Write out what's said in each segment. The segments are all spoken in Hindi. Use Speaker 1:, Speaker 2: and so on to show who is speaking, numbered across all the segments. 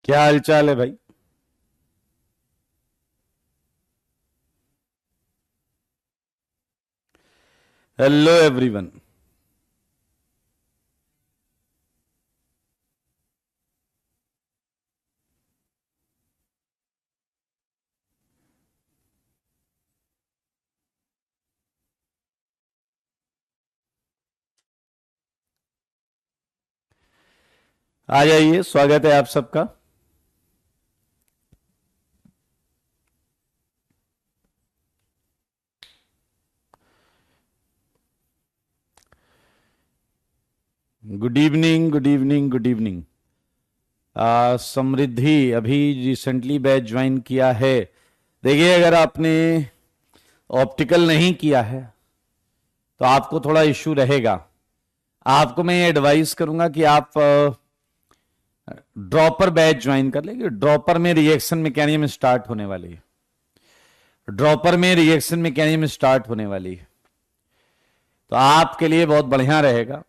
Speaker 1: क्या हाल चाल है भाई। Hello everyone. आ जाइए, स्वागत है आप सबका। Good evening, good evening, good evening. Samriddhi अभी रिसेंटली बैच ज्वाइन किया है। देखिए, अगर आपने ऑप्टिकल नहीं किया है तो आपको थोड़ा इश्यू रहेगा। आपको मैं एडवाइस करूंगा कि आप ड्रॉपर बैच ज्वाइन कर लेंगे। ड्रॉपर में रिएक्शन मैकेनिज्म स्टार्ट होने वाली है। ड्रॉपर में रिएक्शन मैकेनिज्म स्टार्ट होने वाली है, तो आपके लिए बहुत बढ़िया रहेगा।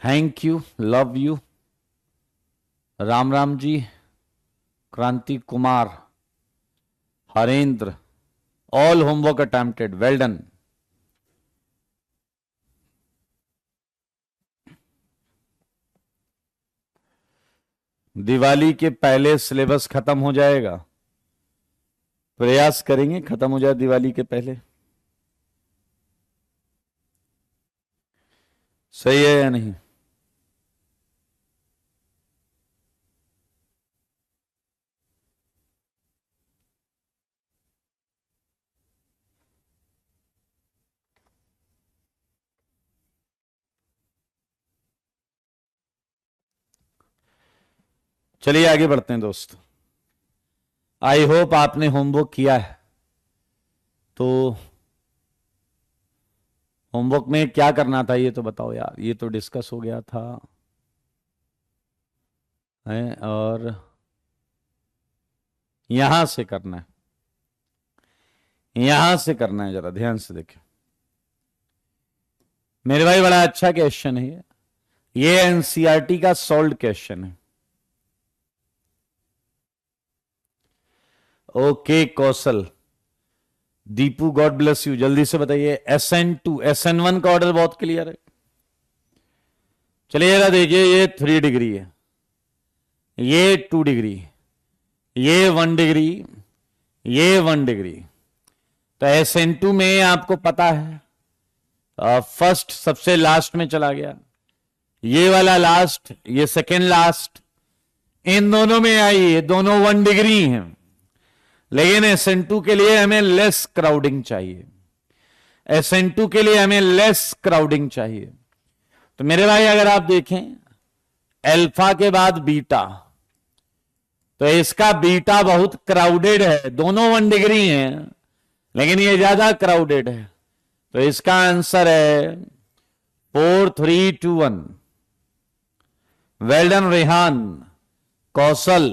Speaker 1: Thank you, love you. Ram Ram ji, Kranti Kumar, Harendra, all homework attempted, well done. Diwali के पहले सिलेबस खत्म हो जाएगा। प्रयास करेंगे खत्म हो जाए दिवाली के पहले। सही है या नहीं? चलिए आगे बढ़ते हैं दोस्त। आई होप आपने होमवर्क किया है। तो होमवर्क में क्या करना था ये तो बताओ यार, ये तो डिस्कस हो गया था है। और यहां से करना है, यहां से करना है, जरा ध्यान से देखें मेरे भाई। बड़ा अच्छा क्वेश्चन है ये एनसीईआरटी का सॉल्व क्वेश्चन है। Okay Kaushal, Deepu, God bless you. जल्दी से बताइए SN2 SN1 का ऑर्डर बहुत क्लियर है। चलिए जरा देखिए, ये 3 डिग्री है, ये 2 डिग्री, ये 1 डिग्री, ये 1 डिग्री। तो SN2 में आपको पता है फर्स्ट सबसे लास्ट में चला गया, ये वाला लास्ट, ये सेकेंड लास्ट। इन दोनों में आई, ये दोनों 1 डिग्री हैं, लेकिन SN2 के लिए हमें लेस क्राउडिंग चाहिए। SN2 के लिए हमें लेस क्राउडिंग चाहिए। तो मेरे भाई अगर आप देखें अल्फा के बाद बीटा, तो इसका बीटा बहुत क्राउडेड है। दोनों 1 डिग्री हैं, लेकिन ये ज्यादा क्राउडेड है। तो इसका आंसर है 4321। वेल डन रेहान, कौशल,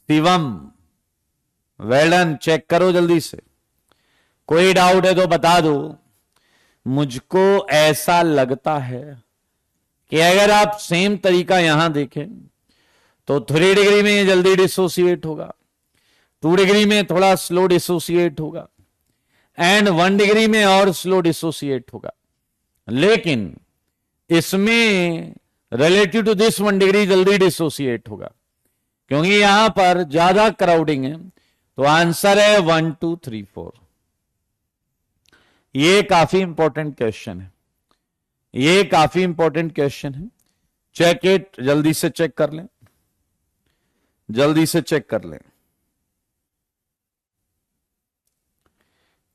Speaker 1: शिवम, वेल डन। चेक करो जल्दी से, कोई डाउट है तो बता दो। मुझको ऐसा लगता है कि अगर आप सेम तरीका यहां देखें तो 3 डिग्री में जल्दी डिसोसिएट होगा, 2 डिग्री में थोड़ा स्लो डिसोसिएट होगा, एंड 1 डिग्री में और स्लो डिसोसिएट होगा। लेकिन इसमें रिलेटिव टू दिस 1 डिग्री जल्दी डिसोसिएट होगा, क्योंकि यहां पर ज्यादा क्राउडिंग है। तो आंसर है 1 2 3 4। ये काफी इंपॉर्टेंट क्वेश्चन है, ये काफी इंपॉर्टेंट क्वेश्चन है। चेक इट, जल्दी से चेक कर लें, जल्दी से चेक कर लें।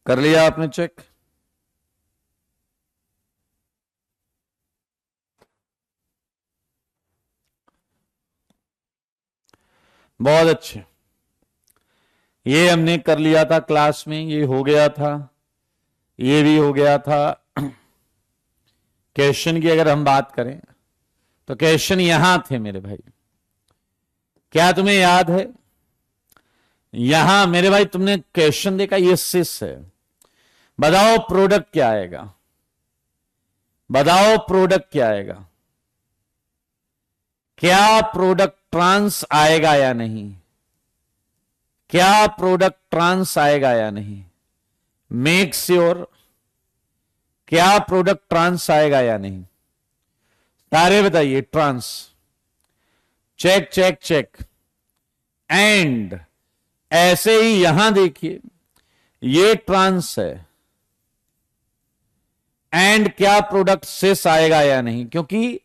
Speaker 1: कर लिया आपने चेक? बहुत अच्छे, ये हमने कर लिया था क्लास में, ये हो गया था, ये भी हो गया था। क्वेश्चन की अगर हम बात करें तो क्वेश्चन यहां थे मेरे भाई। क्या तुम्हें याद है? यहां मेरे भाई तुमने क्वेश्चन देखा, ये सिस है। बताओ प्रोडक्ट क्या आएगा, बताओ प्रोडक्ट क्या आएगा। क्या प्रोडक्ट ट्रांस आएगा या नहीं, क्या प्रोडक्ट ट्रांस आएगा या नहीं, मेक श्योर क्या प्रोडक्ट ट्रांस आएगा या नहीं, सारे बताइए। Trans, check check check. And ऐसे ही यहां देखिए, ये ट्रांस है, एंड क्या प्रोडक्ट सिस आएगा या नहीं, क्योंकि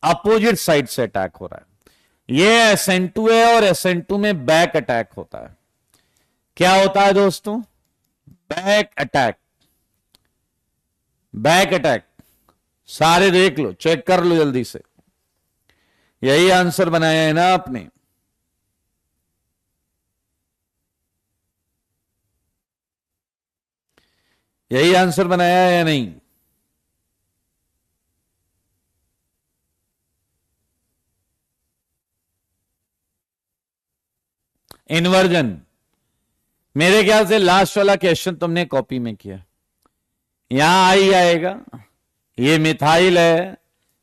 Speaker 1: अपोजिट साइड से अटैक हो रहा है। ये SN2 है और SN2 में बैक अटैक होता है। क्या होता है दोस्तों? Back attack, back attack. सारे देख लो, चेक कर लो जल्दी से। यही आंसर बनाया है ना आपने? यही आंसर बनाया है या नहीं? इन्वर्जन, मेरे ख्याल से लास्ट वाला क्वेश्चन तुमने कॉपी में किया। यहां आई आएगा, ये मिथाइल है,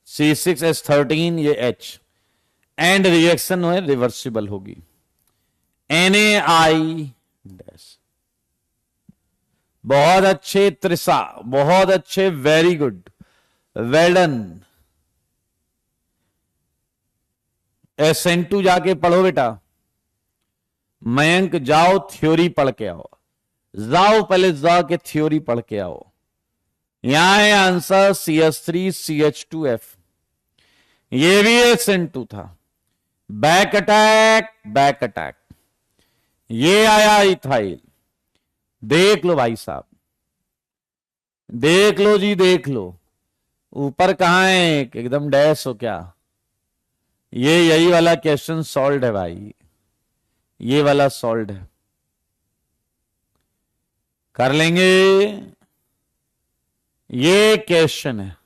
Speaker 1: C6H13, ये H, एंड रिएक्शन है रिवर्सिबल होगी, NaI डैश। बहुत अच्छे त्रिशा, बहुत अच्छे, very good, well done. SN2 जाके पढ़ो बेटा, मयंक जाओ थ्योरी पढ़ के आओ, जाओ पहले जाके थ्योरी पढ़ के आओ। यहां है आंसर CH3CH2F, ये भी SN2 था, बैक अटैक, बैक अटैक। ये आया इथाइल, देख लो भाई साहब, देख लो जी, देख लो। ऊपर कहां है, एकदम डैश हो क्या? ये यही वाला क्वेश्चन सॉल्व है भाई, ये वाला सॉल्व है, कर लेंगे। ये क्वेश्चन है,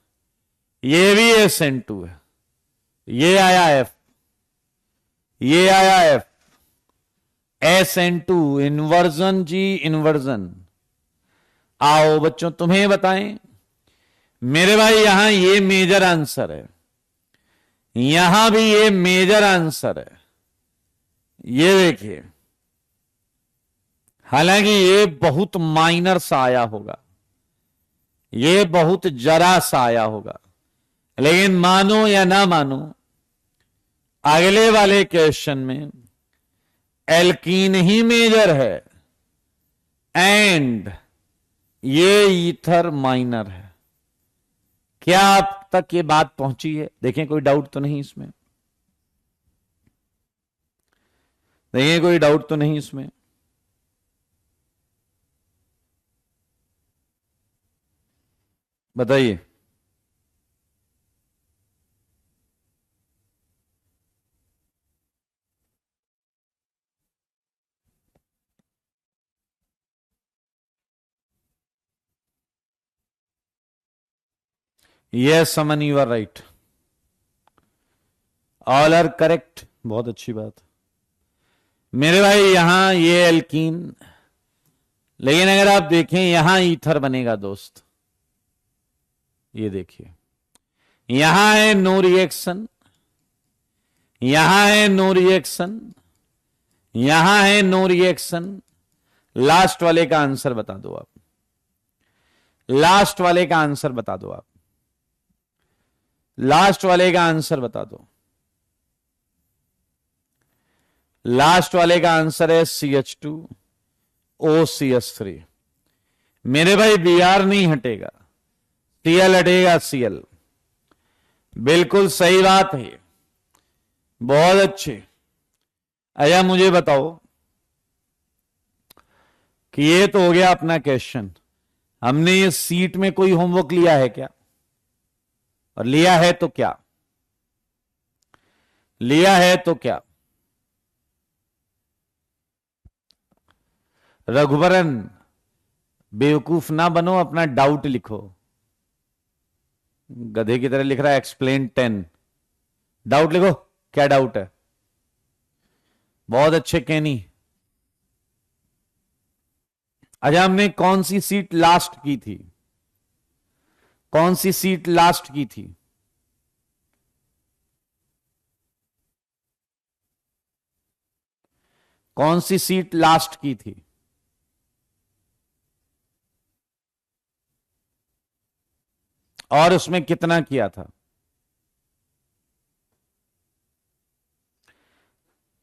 Speaker 1: ये भी SN2 है, ये आया F, ये आया F, SN2 इन्वर्जन जी, इन्वर्जन। आओ बच्चों तुम्हें बताएं, मेरे भाई यहां ये मेजर आंसर है, यहां भी ये मेजर आंसर है। ये देखिए, हालांकि ये बहुत माइनर सा आया होगा, ये बहुत जरा सा आया होगा, लेकिन मानो या ना मानो, अगले वाले क्वेश्चन में एल्कीन ही मेजर है एंड ये ईथर माइनर है। क्या आप तक ये बात पहुंची है? देखें कोई डाउट तो नहीं इसमें, देखिए कोई डाउट तो नहीं इसमें। बताइए। Yes Suman, you are right, all are correct, बहुत अच्छी बात। मेरे भाई यहां ये एल्कीन, लेकिन अगर आप देखें यहां ईथर बनेगा दोस्त, ये देखिए, यहां है नो रिएक्शन, यहां है नो रिएक्शन, यहां है नो रिएक्शन। लास्ट वाले का आंसर बता दो आप, लास्ट वाले का आंसर बता दो आप, लास्ट वाले का आंसर बता दो। लास्ट वाले का आंसर है CH2OCH3। मेरे भाई Br नहीं हटेगा, Cl हटेगा, Cl। बिल्कुल सही बात है, बहुत अच्छे। अच्छा मुझे बताओ कि ये तो हो गया अपना क्वेश्चन, हमने ये सीट में कोई होमवर्क लिया है क्या? और लिया है तो क्या, लिया है तो क्या? रघुवरन बेवकूफ ना बनो, अपना डाउट लिखो। गधे की तरह लिख रहा है एक्सप्लेन 10। डाउट लिखो, क्या डाउट है? बहुत अच्छे कैनी। अच्छा हमने कौन सी सीट लास्ट की थी? कौन सी सीट लास्ट की थी? कौन सी सीट लास्ट की थी? और उसमें कितना किया था?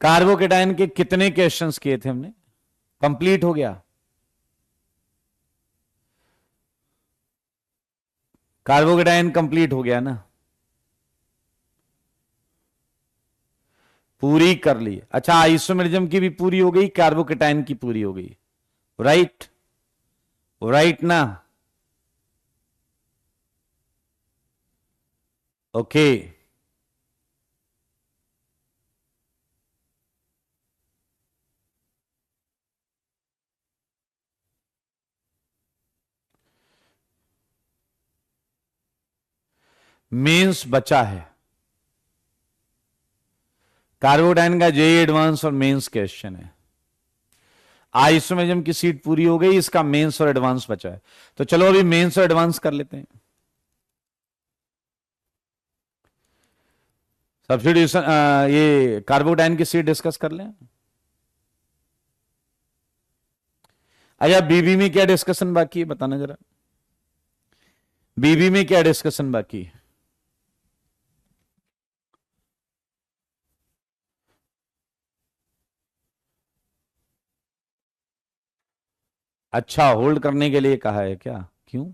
Speaker 1: कार्बोकेटाइन के कितने क्वेश्चंस किए थे हमने? कंप्लीट हो गया? कार्बोकेटाइन कंप्लीट हो गया ना? पूरी कर ली। अच्छा, आइसोमेरिज्म की भी पूरी हो गई, कार्बोकेटाइन की पूरी हो गई। राइट? राइट ना? ओके। मेंस बचा है। कार्बोकेटाइन का जेई एडवांस और मेंस क्वेश्चन है। आइसोमेरिज्म की सीट पूरी हो गई, इसका मेंस और एडवांस बचा है। तो चलो अभी मेंस और एडवांस कर लेते हैं। सब्स्टिट्यूशन, ये कार्बोकेटाइन की सीट डिस्कस कर लें। अच्छा, बीबी में क्या डिस्कशन बाकी है बताना जरा। बीबी में क्या डिस्कशन बाकी है? अच्छा, होल्ड करने के लिए कहा है क्या? क्यों?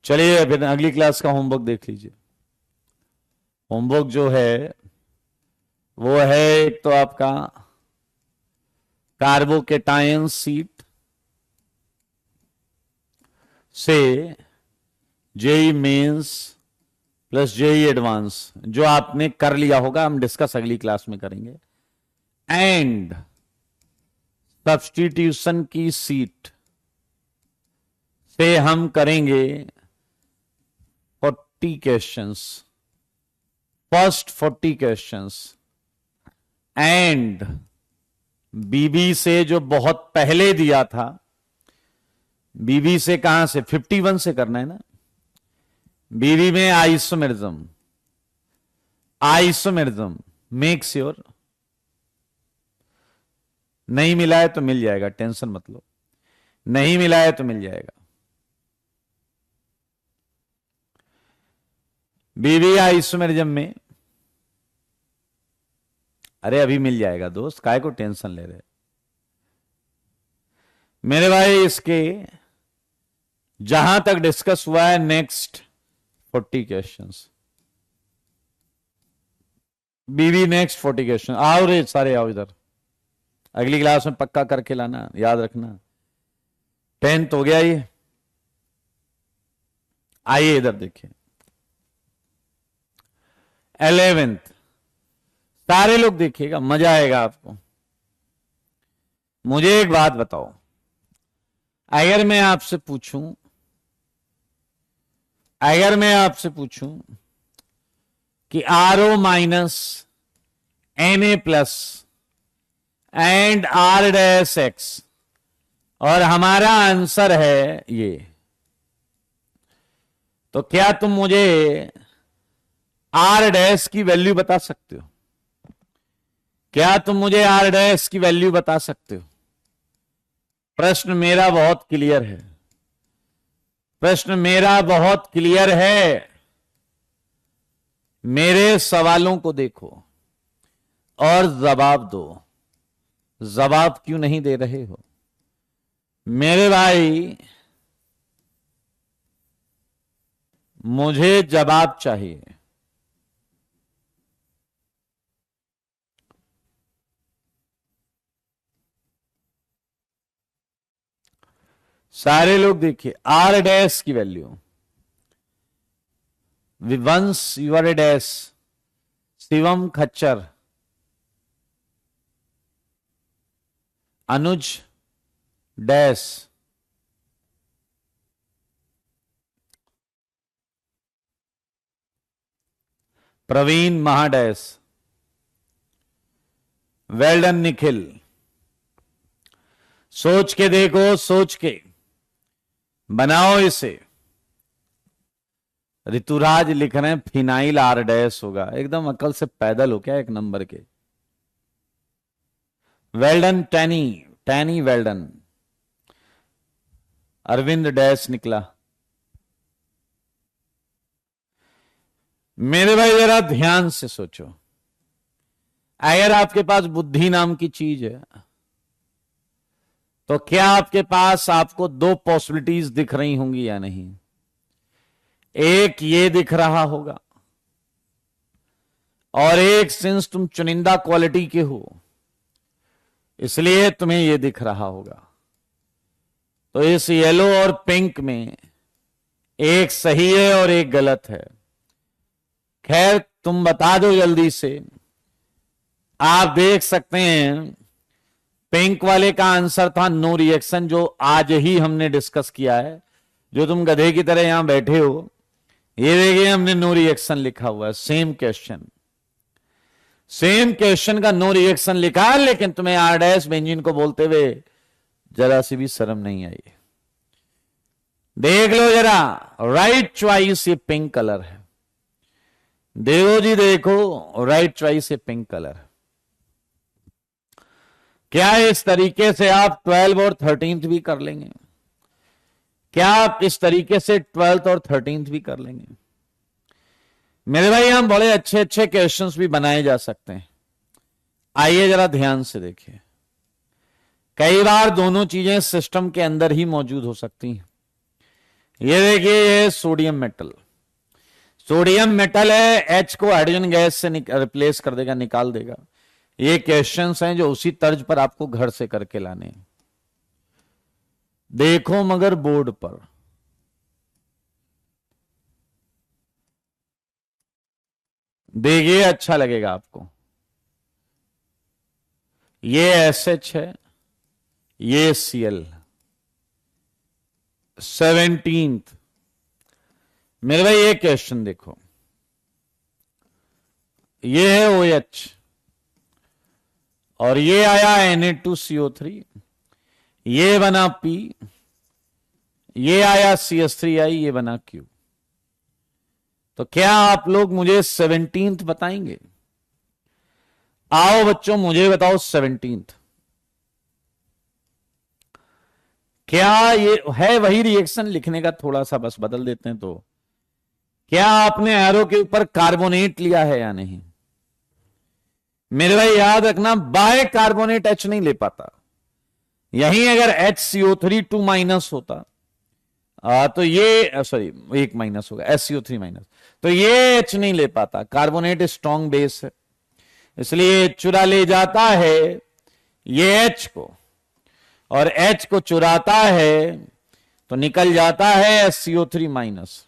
Speaker 1: चलिए फिर अगली क्लास का होमवर्क देख लीजिए। होमवर्क जो है वो है, एक तो आपका कार्बोकेटाइन सीट से JEE mains plus JEE advance जो आपने कर लिया होगा, हम डिस्कस अगली क्लास में करेंगे। एंड सब्स्टिट्यूशन की सीट से हम करेंगे 40 क्वेश्चंस, फर्स्ट 40 क्वेश्चंस। एंड बीबी से जो बहुत पहले दिया था, बीबी से कहां से? 51 से करना है ना। बीबी में आइसोमेरिज्म, आइसोमेरिज्म मेक श्योर। नहीं मिला है तो मिल जाएगा, टेंशन मत लो। नहीं मिला है तो मिल जाएगा। बीबी आइसोमेरिज्म में, अरे अभी मिल जाएगा दोस्त, काय को टेंशन ले रहे मेरे भाई। इसके जहां तक डिस्कस हुआ है, नेक्स्ट 40 क्वेश्चंस, बीबी नेक्स्ट 40 क्वेश्चन। आओ रे सारे, आओ इधर, अगली क्लास में पक्का करके लाना, याद रखना। 10th हो गया ये। आइए इधर देखिए, 11th। सारे लोग देखिएगा, मजा आएगा आपको। मुझे एक बात बताओ, अगर मैं आपसे पूछूं, अगर मैं आपसे पूछूं कि RO minus Na plus and R dash x, और हमारा आंसर है ये, तो क्या तुम मुझे R डैश की वैल्यू बता सकते हो? क्या तुम मुझे R डैश की वैल्यू बता सकते हो? प्रश्न मेरा बहुत क्लियर है, प्रश्न मेरा बहुत क्लियर है। मेरे सवालों को देखो और जवाब दो। जवाब क्यों नहीं दे रहे हो मेरे भाई? मुझे जवाब चाहिए। सारे लोग देखिए, R डैश की value, Vansh your dash, Shivam खच्चर, अनुज डैश, प्रवीण महाडैश, वेल डन निखिल। सोच के देखो, सोच के। बनाओ इसे। ऋतुराज लिख रहे हैं फिनाइल आर डैश होगा। एकदम अकल से पैदल हो क्या एक नंबर के। Well done Tanny, Tanny well done. Arvind dash निकला। मेरे भाई जरा ध्यान से सोचो, अगर आपके पास बुद्धि नाम की चीज है तो क्या आपके पास आपको दो पॉसिबिलिटीज दिख रही होंगी या नहीं? एक ये दिख रहा होगा और एक सिंस तुम चुनिंदा क्वालिटी के हो इसलिए तुम्हें यह दिख रहा होगा। तो इस येलो और पिंक में एक सही है और एक गलत है। खैर तुम बता दो जल्दी से। आप देख सकते हैं पिंक वाले का आंसर था नो रिएक्शन, जो आज ही हमने डिस्कस किया है। जो तुम गधे की तरह यहां बैठे हो, ये देखिए हमने नो रिएक्शन लिखा हुआ है। सेम क्वेश्चन, सेम क्वेश्चन का नो रिएक्शन लिखा है, लेकिन तुम्हें आर डैश बेंजीन को बोलते हुए जरा सी भी शर्म नहीं आई। देख लो जरा, राइट चॉइस ये पिंक कलर है। देखो जी देखो, राइट चॉइस ये पिंक कलर है। क्या इस तरीके से आप 12 और 13th भी कर लेंगे? क्या आप इस तरीके से 12th और 13th भी कर लेंगे? मेरे भाई हम बड़े अच्छे अच्छे क्वेश्चंस भी बनाए जा सकते हैं। आइए जरा ध्यान से देखिए। कई बार दोनों चीजें सिस्टम के अंदर ही मौजूद हो सकती हैं। ये देखिए, ये सोडियम मेटल, सोडियम मेटल है, एच को हाइड्रोजन गैस से रिप्लेस कर देगा, निकाल देगा। ये क्वेश्चंस हैं जो उसी तर्ज पर आपको घर से करके लाने हैं। देखो मगर बोर्ड पर, देखिए अच्छा लगेगा आपको। ये SH है, ये Cl। 17th मेरे भाई ये क्वेश्चन देखो, ये है OH और ये आया Na2CO3, ये बना P, ये आया CH3I, ये बना Q। तो क्या आप लोग मुझे 17th बताएंगे? आओ बच्चों मुझे बताओ 17th क्या ये है? वही रिएक्शन लिखने का थोड़ा सा बस बदल देते हैं। तो क्या आपने एरो के ऊपर कार्बोनेट लिया है या नहीं? मेरे भाई याद रखना, बाय कार्बोनेट H नहीं ले पाता। यहीं अगर HCO3 2 माइनस होता तो ये सॉरी 1 माइनस होगा, SCO3 माइनस, तो ये H नहीं ले पाता। कार्बोनेट स्ट्रॉन्ग बेस है, इसलिए चुरा ले जाता है ये H को, और H को चुराता है तो निकल जाता है SCO3 माइनस।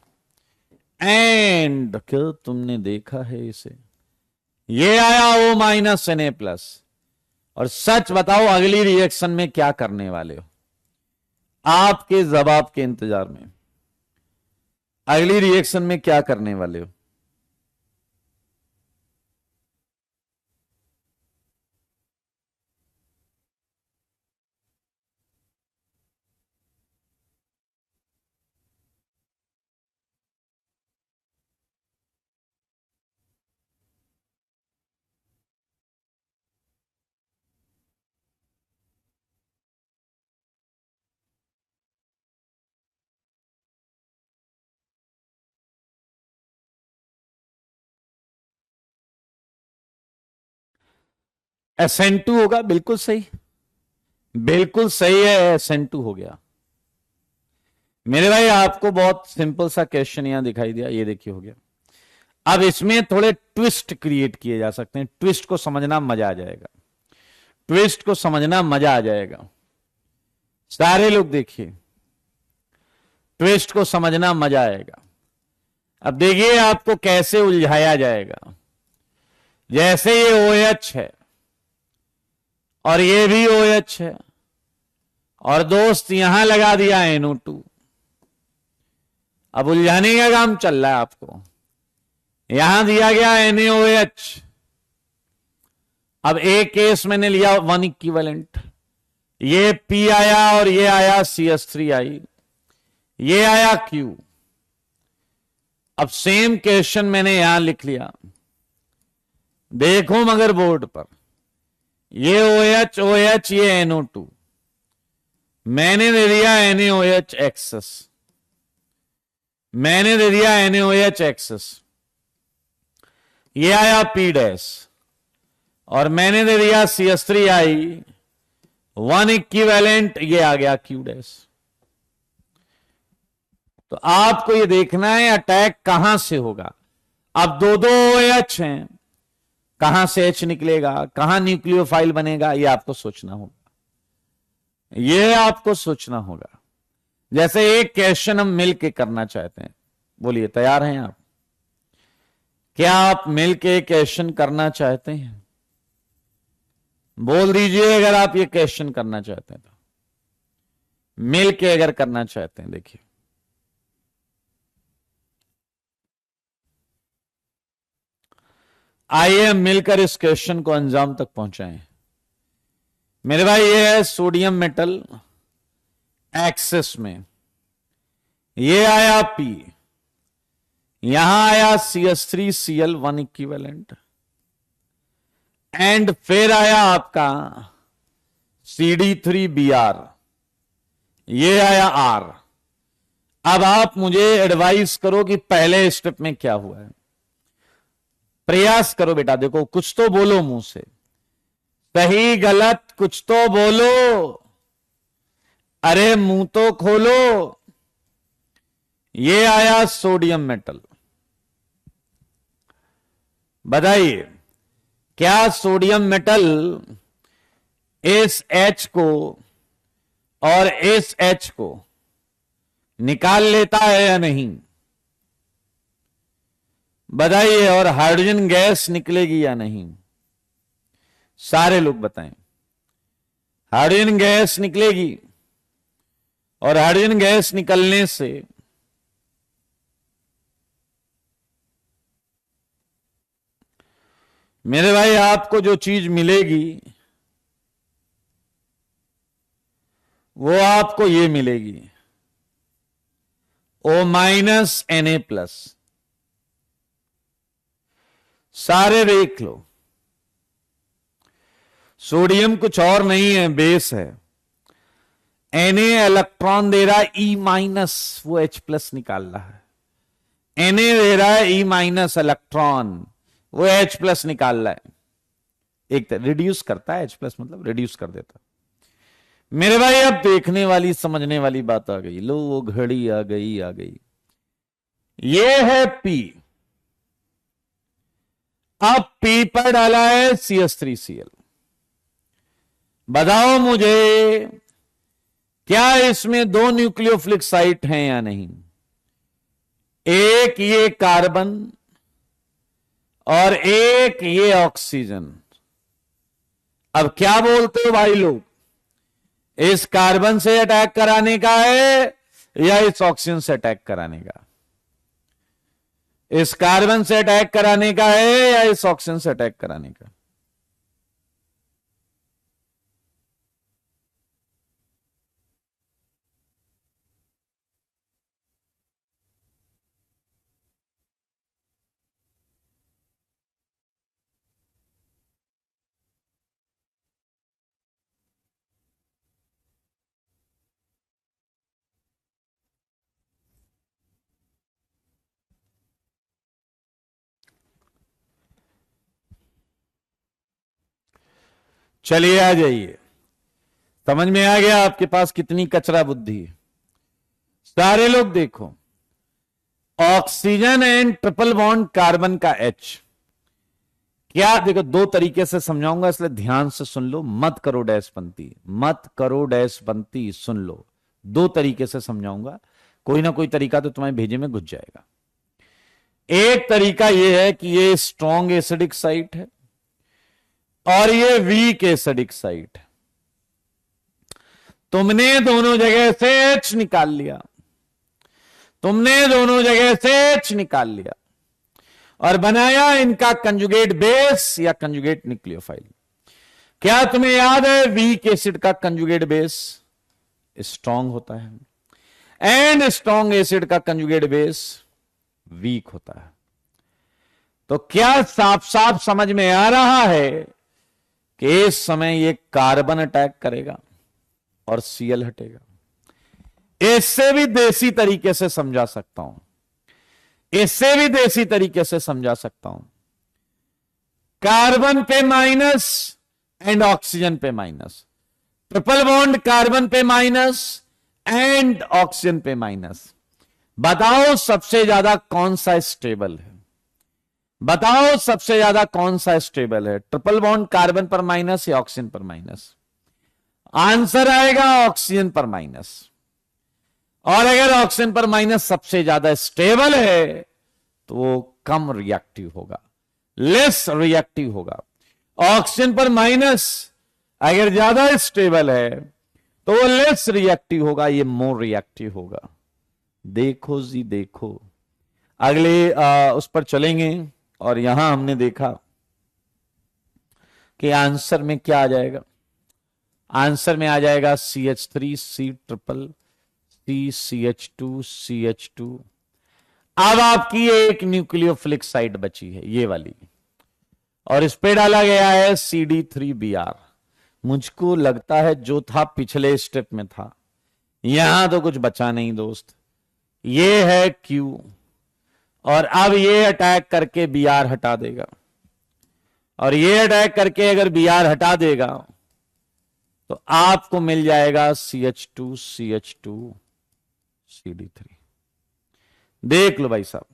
Speaker 1: एंड क्या तुमने देखा है इसे? ये आया O माइनस Na प्लस। और सच बताओ अगली रिएक्शन में क्या करने वाले हो? आपके जवाब के इंतजार में। अगली रिएक्शन में क्या करने वाले हो? SN2 होगा। बिल्कुल सही, बिल्कुल सही है, SN2 हो गया। मेरे भाई आपको बहुत सिंपल सा क्वेश्चन यहां दिखाई दिया, ये देखिए हो गया। अब इसमें थोड़े ट्विस्ट क्रिएट किए जा सकते हैं। ट्विस्ट को समझना मजा आ जाएगा, ट्विस्ट को समझना मजा आ जाएगा। सारे लोग देखिए, ट्विस्ट को समझना मजा आएगा। अब देखिए आपको कैसे उलझाया जाएगा। जैसे ये OH है और ये भी OH है, और दोस्त यहां लगा दिया NO2। अब उलझाने का काम चल रहा है आपको। यहां दिया गया NaOH। अब एक केस मैंने लिया 1 इक्विवेलेंट, ये P आया और ये आया CH3I। ये आया Q। अब सेम क्वेश्चन मैंने यहां लिख लिया, देखो मगर बोर्ड पर, ये OH OH ये NO2, मैंने दे दिया NaOH एक्सेस, मैंने दे दिया NaOH एक्सेस, ये आया P डैश, और मैंने दे दिया CH3I 1 इक्विवेलेंट, ये आ गया Q डैश। तो आपको ये देखना है अटैक कहां से होगा। अब दो दो OH हैं, कहां से H निकलेगा, कहां न्यूक्लियोफाइल बनेगा, ये आपको सोचना होगा, ये आपको सोचना होगा। जैसे एक क्वेश्चन हम मिलके करना चाहते हैं, बोलिए तैयार हैं आप? क्या आप मिलके क्वेश्चन करना चाहते हैं? बोल दीजिए अगर आप ये क्वेश्चन करना चाहते हैं तो, मिलके अगर करना चाहते हैं। देखिए आइए मिलकर इस क्वेश्चन को अंजाम तक पहुंचाएं। मेरे भाई ये है सोडियम मेटल एक्सेस में, ये आया P, यहां आया CH3Cl 1 इक्विवेलेंट, एंड फिर आया आपका CD3Br, ये आया R। अब आप मुझे एडवाइस करो कि पहले स्टेप में क्या हुआ है। प्रयास करो बेटा, देखो कुछ तो बोलो मुंह से, सही गलत कुछ तो बोलो, अरे मुंह तो खोलो। ये आया सोडियम मेटल, बताइए क्या सोडियम मेटल इस H को और इस H को निकाल लेता है या नहीं? बताइए, और हाइड्रोजन गैस निकलेगी या नहीं? सारे लोग बताएं। हाइड्रोजन गैस निकलेगी, और हाइड्रोजन गैस निकलने से मेरे भाई आपको जो चीज मिलेगी वो आपको ये मिलेगी, O माइनस Na+। सारे देख लो, सोडियम कुछ और नहीं है, बेस है। Na इलेक्ट्रॉन दे रहा है E-, वो H+ निकाल रहा है। Na दे रहा है E- इलेक्ट्रॉन, वो H+ निकाल रहा है। एक रिड्यूस करता है, H+ मतलब रिड्यूस कर देता। मेरे भाई अब देखने वाली समझने वाली बात आ गई, लो वो घड़ी आ गई आ गई। ये है P, अब P पर डाला है CH3Cl। बताओ मुझे क्या इसमें दो न्यूक्लियोफिलिक साइट हैं या नहीं? एक ये कार्बन और एक ये ऑक्सीजन। अब क्या बोलते हो भाई लोग, इस कार्बन से अटैक कराने का है या इस ऑक्सीजन से अटैक कराने का? इस कार्बन से अटैक कराने का है या इस ऑक्सीजन से अटैक कराने का? चलिए आ जाइए, समझ में आ गया आपके पास कितनी कचरा बुद्धि है। सारे लोग देखो, oxygen and triple bond carbon का H क्या, देखो दो तरीके से समझाऊंगा इसलिए ध्यान से सुन लो, मत करो डैश पंक्ति, मत करो डैश पंक्ति, सुन लो। दो तरीके से समझाऊंगा, कोई ना कोई तरीका तो तुम्हारे भेजे में घुस जाएगा। एक तरीका यह है कि ये स्ट्रॉन्ग एसिडिक साइट है और ये वीक एसिडिक साइट है। तुमने दोनों जगह से H निकाल लिया, तुमने दोनों जगह से H निकाल लिया और बनाया इनका कंजुगेट बेस या कंजुगेट न्यूक्लियोफाइल। क्या तुम्हें याद है वीक एसिड का कंजुगेट बेस स्ट्रॉन्ग होता है, एंड स्ट्रॉन्ग एसिड का कंजुगेट बेस वीक होता है। तो क्या साफ साफ समझ में आ रहा है कि इस समय ये कार्बन अटैक करेगा और सीएल हटेगा। इससे भी देसी तरीके से समझा सकता हूं, इससे भी देसी तरीके से समझा सकता हूं। कार्बन पे माइनस एंड ऑक्सीजन पे माइनस, ट्रिपल बॉन्ड कार्बन पे माइनस एंड ऑक्सीजन पे माइनस। बताओ सबसे ज्यादा कौन सा स्टेबल है? बताओ सबसे ज्यादा कौन सा स्टेबल है, ट्रिपल बॉन्ड कार्बन पर माइनस या ऑक्सीजन पर माइनस? आंसर आएगा ऑक्सीजन पर माइनस। और अगर ऑक्सीजन पर माइनस सबसे ज्यादा स्टेबल है तो वो कम रिएक्टिव होगा, लेस रिएक्टिव होगा। ऑक्सीजन पर माइनस अगर ज्यादा स्टेबल है तो वो लेस रिएक्टिव होगा, ये मोर रिएक्टिव होगा। देखो जी देखो, अगले उस पर चलेंगे और यहां हमने देखा कि आंसर में क्या आ जाएगा। आंसर में आ जाएगा CH3 C triple C CH2 CH2। अब आपकी एक न्यूक्लियोफिलिक साइट बची है ये वाली, और इस पे डाला गया है CD3Br। मुझको लगता है जो था पिछले स्टेप में था, यहां तो कुछ बचा नहीं दोस्त। ये है Q और अब ये अटैक करके Br हटा देगा, और ये अटैक करके अगर Br हटा देगा तो आपको मिल जाएगा CH2 CH2 CD3। देख लो भाई साहब,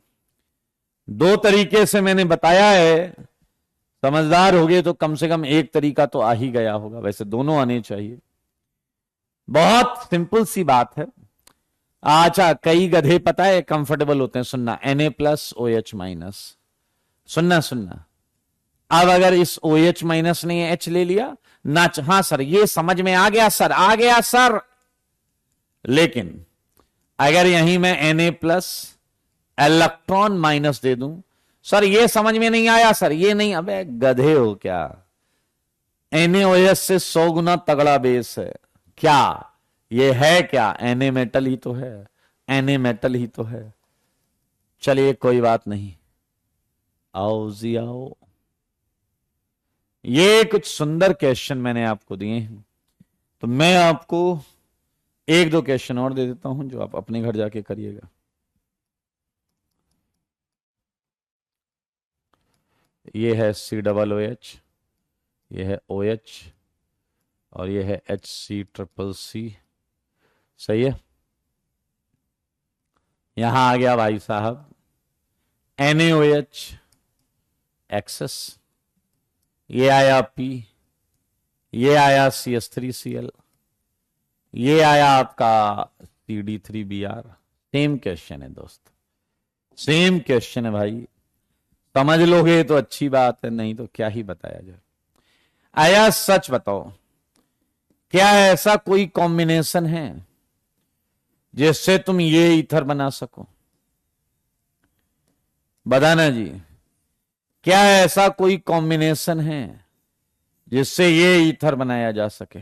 Speaker 1: दो तरीके से मैंने बताया है, समझदार हो गए तो कम से कम एक तरीका तो आ ही गया होगा, वैसे दोनों आने चाहिए। बहुत सिंपल सी बात है। अच्छा, कई गधे पता है कंफर्टेबल होते हैं सुनना, Na+OH-। सुनना अब अगर इस OH- ने H ले लिया ना, हाँ सर ये समझ में आ गया सर, आ गया सर, लेकिन अगर यहीं मैं Na+ इलेक्ट्रॉन माइनस दे दूं, सर ये समझ में नहीं आया सर, ये नहीं। अबे गधे हो क्या, NaOH से 100 गुना तगड़ा बेस है क्या? ये है क्या? Na मेटल ही तो है, Na मेटल ही तो है। चलिए कोई बात नहीं, आओ जी आओ। ये कुछ सुंदर क्वेश्चन मैंने आपको दिए हैं, तो मैं आपको एक दो क्वेश्चन और दे देता हूं जो आप अपने घर जाके करिएगा। ये है COOH, ये है OH और ये है HC+C। सही है। यहां आ गया भाई साहब NaOH एक्सेस, ये आया P, ये आया CH3Cl, ये आया आपका CD3Br। सेम क्वेश्चन है दोस्त, सेम क्वेश्चन है भाई। समझ लोगे तो अच्छी बात है, नहीं तो क्या ही बताया जाए। आया सच बताओ, क्या ऐसा कोई कॉम्बिनेशन है जिससे तुम ये ईथर बना सको? बताना जी, क्या ऐसा कोई कॉम्बिनेशन है जिससे ये ईथर बनाया जा सके?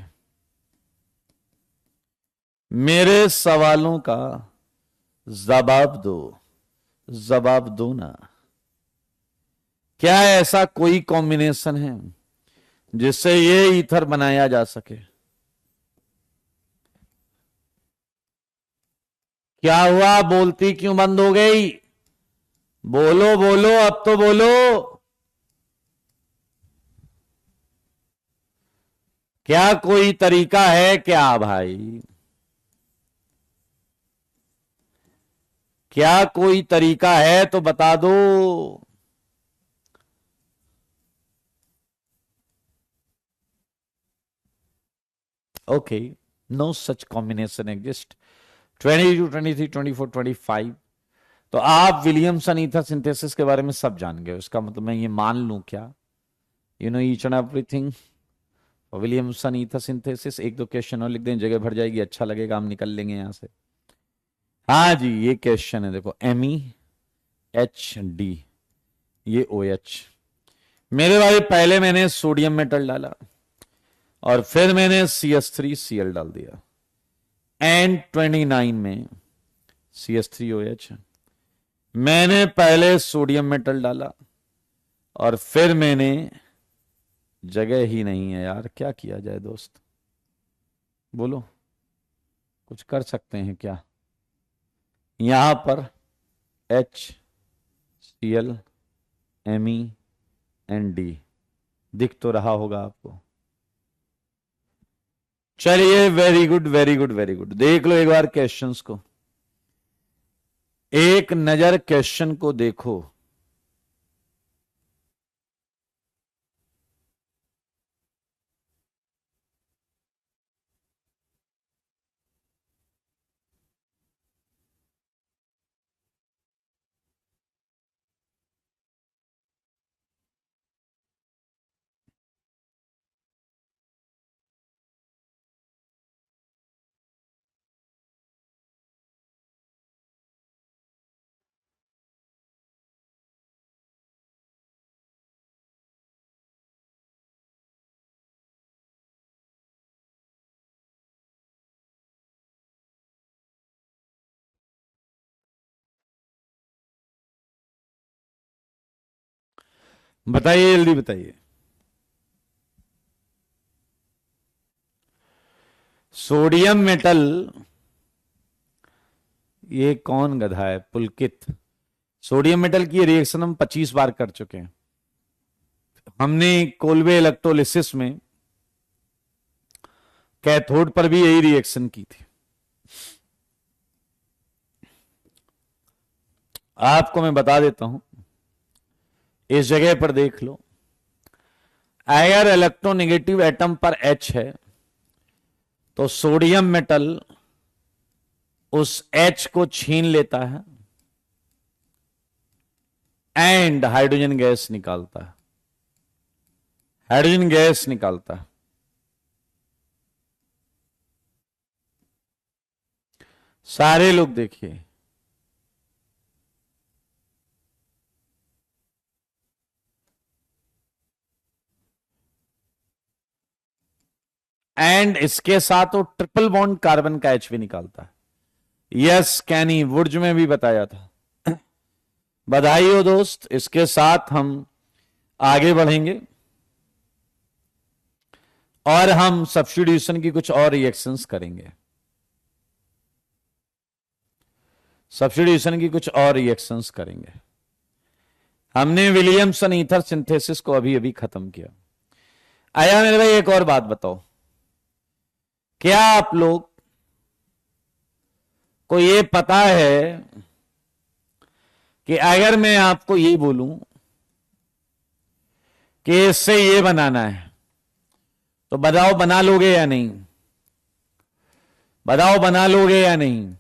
Speaker 1: मेरे सवालों का जवाब दो, जवाब दो ना। क्या ऐसा कोई कॉम्बिनेशन है जिससे ये ईथर बनाया जा सके? क्या हुआ, बोलती क्यों बंद हो गई? बोलो बोलो, अब तो बोलो। क्या कोई तरीका है क्या भाई? क्या कोई तरीका है तो बता दो। Okay, no such combination exist. 22, 23, 24, 25। तो आप विलियमसन ईथर सिंथेसिस के बारे में सब जान गए, उसका मतलब मैं ये मान लूं क्या, you know each and everything Williamson ether synthesis? एक दो क्वेश्चन और लिख दें, जगह भर जाएगी, अच्छा लगेगा, हम निकल लेंगे यहां से। हाँ जी, ये क्वेश्चन है देखो, MEHD, ये OH। मेरे भाई पहले मैंने सोडियम मेटल डाला और फिर मैंने CH3Cl डाल दिया, N29 में CH3OH। मैंने पहले सोडियम मेटल डाला और फिर मैंने, जगह ही नहीं है यार, क्या किया जाए दोस्त, बोलो, कुछ कर सकते हैं क्या? यहां पर HCl MEND दिख तो रहा होगा आपको। चलिए, very good very good very good. देख लो एक बार क्वेश्चंस को, एक नजर क्वेश्चन को देखो। बताइए, जल्दी बताइए। सोडियम मेटल, ये कौन गधा है? पुलकित। सोडियम मेटल की रिएक्शन हम 25 बार कर चुके हैं। हमने कोल्बे इलेक्ट्रोलिसिस में कैथोड पर भी यही रिएक्शन की थी। आपको मैं बता देता हूं, इस जगह पर देख लो, अगर इलेक्ट्रोनेगेटिव एटम पर H है तो सोडियम मेटल उस H को छीन लेता है एंड हाइड्रोजन गैस निकालता है, हाइड्रोजन गैस निकालता है। सारे लोग देखिए, एंड इसके साथ वो ट्रिपल बॉन्ड कार्बन का H भी निकालता है। यस कैनी वुड्स में भी बताया था। बधाई हो दोस्त, इसके साथ हम आगे बढ़ेंगे और हम सब्स्टिट्यूशन की कुछ और रिएक्शंस करेंगे। सब्स्टिट्यूशन की कुछ और रिएक्शंस करेंगे। हमने विलियमसन ईथर सिंथेसिस को अभी अभी खत्म किया। आया मेरे भाई, एक और बात बताओ, क्या आप लोग को ये पता है कि अगर मैं आपको ये बोलूं कि इससे ये बनाना है, तो बताओ बना लोगे या नहीं? बताओ बना लोगे या नहीं?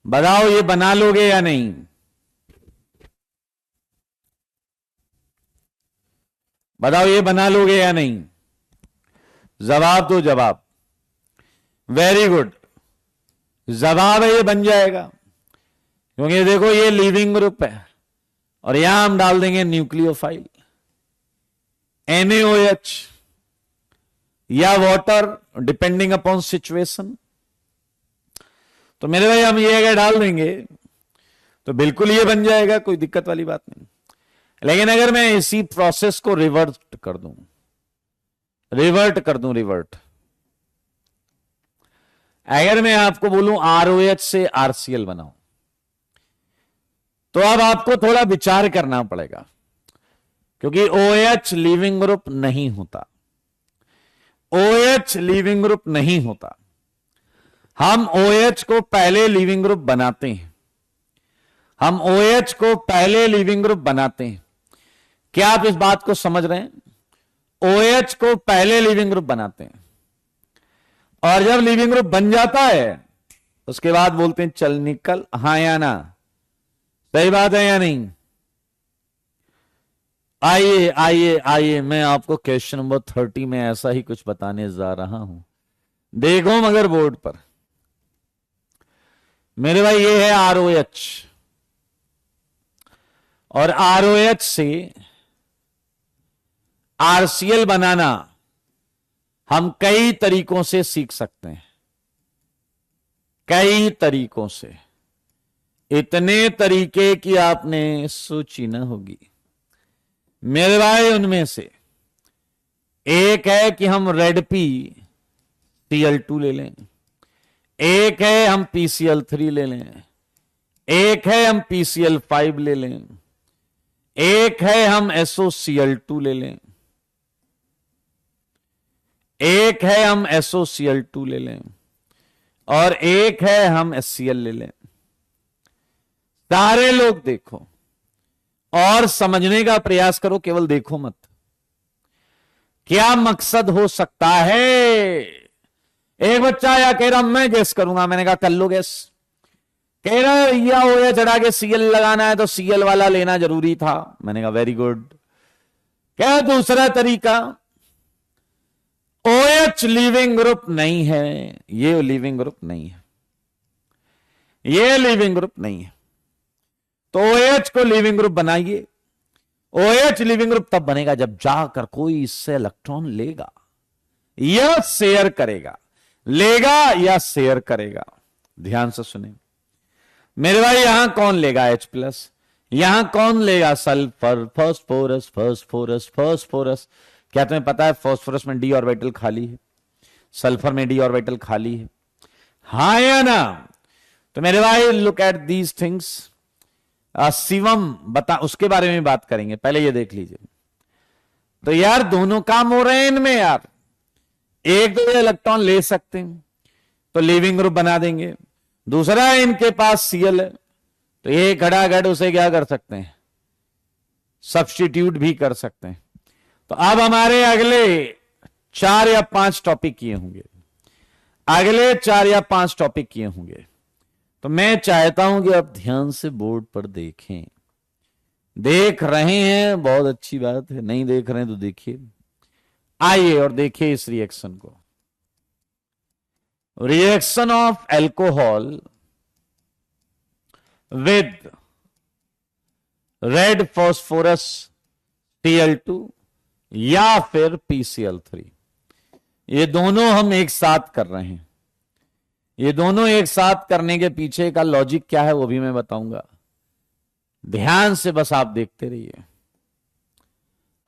Speaker 1: बताओ ये बना लोगे या नहीं? बताओ ये बना लोगे या नहीं? जवाब दो, जवाब। वेरी गुड, जवाब है ये बन जाएगा, क्योंकि देखो ये लीविंग ग्रुप है और यहां हम डाल देंगे न्यूक्लियोफाइल NaOH या वाटर, डिपेंडिंग अपॉन सिचुएशन। तो मेरे भाई हम ये अगर डाल देंगे तो बिल्कुल ये बन जाएगा, कोई दिक्कत वाली बात नहीं। लेकिन अगर मैं इसी प्रोसेस को रिवर्ट कर दूं, रिवर्ट, अगर मैं आपको बोलूं ROH से RCl बनाओ, तो अब आपको थोड़ा विचार करना पड़ेगा, क्योंकि OH लीविंग ग्रुप नहीं होता। OH लीविंग ग्रुप नहीं होता। हम OH को पहले लीविंग ग्रुप बनाते हैं। हम OH को पहले लीविंग ग्रुप बनाते हैं। क्या आप इस बात को समझ रहे हैं? OH को पहले लीविंग ग्रुप बनाते हैं और जब लिविंग ग्रुप बन जाता है उसके बाद बोलते हैं चल निकल। हाँ या ना? सही बात है या नहीं? आइए आइए आइए, मैं आपको क्वेश्चन नंबर 30 में ऐसा ही कुछ बताने जा रहा हूं। देखो मगर बोर्ड पर मेरे भाई, ये है ROH और ROH से RCl बनाना हम कई तरीकों से सीख सकते हैं, कई तरीकों से, इतने तरीके की आपने सोची ना होगी मेरे भाई। उनमें से एक है कि हम रेड पी Cl2 ले लें, एक है हम PCl3 ले लें, एक है हम PCl5 ले लें, एक है हम SOCl2 ले लें, एक है हम SOCl2 ले लें, और एक है हम HCl ले लें। सारे लोग देखो और समझने का प्रयास करो, केवल देखो मत। क्या मकसद हो सकता है? एक बच्चा या कह रहा मैं गैस करूंगा, मैंने कहा कर लो गैस। कह रहा या हो या चढ़ा के Cl लगाना है तो Cl वाला लेना जरूरी था, मैंने कहा वेरी गुड। क्या दूसरा तरीका, OH लीविंग ग्रुप नहीं है, ये लीविंग ग्रुप नहीं है, ये लीविंग ग्रुप नहीं है, तो OH को लीविंग ग्रुप बनाइए। OH लीविंग ग्रुप तब बनेगा जब जाकर कोई इससे इलेक्ट्रॉन लेगा या शेयर करेगा, लेगा या शेयर करेगा। ध्यान से सुने मेरे भाई, यहां कौन लेगा H+, यहां कौन लेगा सल्फर, फास्फोरस, फास्फोरस, फास्फोरस। क्या तुम्हें पता है फास्फोरस में d ऑर्बिटल खाली है, सल्फर में d ऑर्बिटल खाली है, हाँ या ना? तो मेरे भाई look at these things. Shivam बता, उसके बारे में बात करेंगे, पहले ये देख लीजिए। तो यार दोनों काम हो रहे हैं इनमें यार, एक तो इलेक्ट्रॉन ले सकते हैं तो लीविंग ग्रुप बना देंगे, दूसरा इनके पास Cl है तो ये खड़ाखड़ उसे क्या कर सकते हैं, सब्स्टिट्यूट भी कर सकते हैं। तो अब हमारे अगले 4 या 5 टॉपिक किए होंगे, अगले 4 या 5 टॉपिक किए होंगे। तो मैं चाहता हूं कि आप ध्यान से बोर्ड पर देखें। देख रहे हैं बहुत अच्छी बात है, नहीं देख रहे हैं तो देखिए, आइए और देखिए इस रिएक्शन को। Reaction of alcohol with red phosphorus Cl2 या फिर PCl3, ये दोनों हम एक साथ कर रहे हैं। ये दोनों एक साथ करने के पीछे का लॉजिक क्या है वो भी मैं बताऊंगा, ध्यान से बस आप देखते रहिए।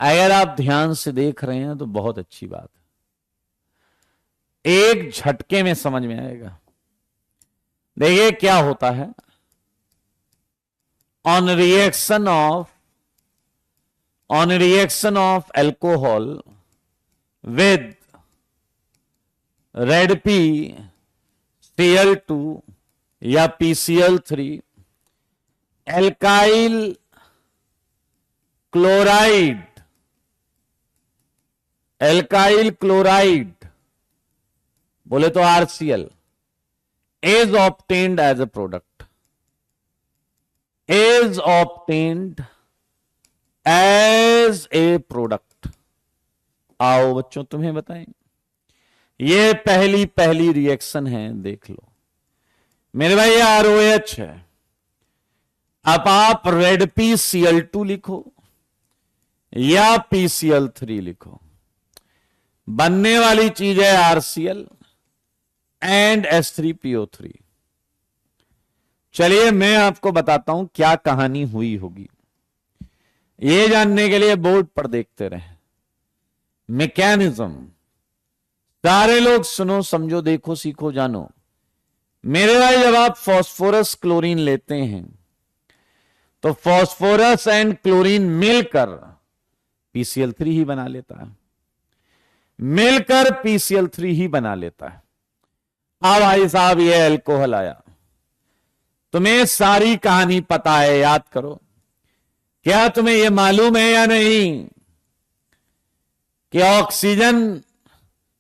Speaker 1: अगर आप ध्यान से देख रहे हैं तो बहुत अच्छी बात है, एक झटके में समझ में आएगा। देखिए क्या होता है, on reaction of alcohol with red P Cl2 या PCl3, एल्काइल क्लोराइड बोले तो RCl is obtained as a product, is obtained as a product। आओ बच्चों तुम्हें बताएं, ये पहली रिएक्शन है, देख लो मेरे भाई, ये ROH है। अब आप रेड पी Cl2 लिखो या PCl3 लिखो, बनने वाली चीज है RCl एंड H3PO3। चलिए मैं आपको बताता हूं क्या कहानी हुई होगी, ये जानने के लिए बोर्ड पर देखते रहे। मैकेनिज्म, सारे लोग सुनो, समझो, देखो, सीखो, जानो। मेरे भाई जब आप फास्फोरस क्लोरीन लेते हैं तो फास्फोरस एंड क्लोरीन मिलकर PCl3 ही बना लेता है, मिलकर PCl3 ही बना लेता है। अब भाई साहब ये अल्कोहल आया, तुम्हें सारी कहानी पता है, याद करो। क्या तुम्हें यह मालूम है या नहीं कि ऑक्सीजन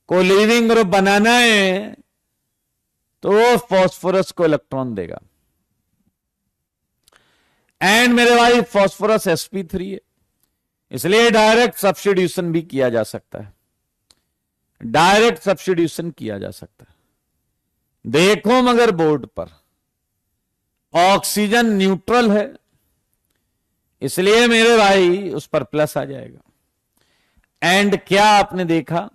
Speaker 1: को लीविंग ग्रुप बनाना है तो वो फास्फोरस को इलेक्ट्रॉन देगा, एंड मेरे भाई फास्फोरस sp3 है, इसलिए डायरेक्ट सब्स्टिट्यूशन भी किया जा सकता है, डायरेक्ट सब्स्टिट्यूशन किया जा सकता है। देखो मगर बोर्ड पर ऑक्सीजन न्यूट्रल है, इसलिए मेरे भाई उस पर प्लस आ जाएगा। एंड क्या आपने देखा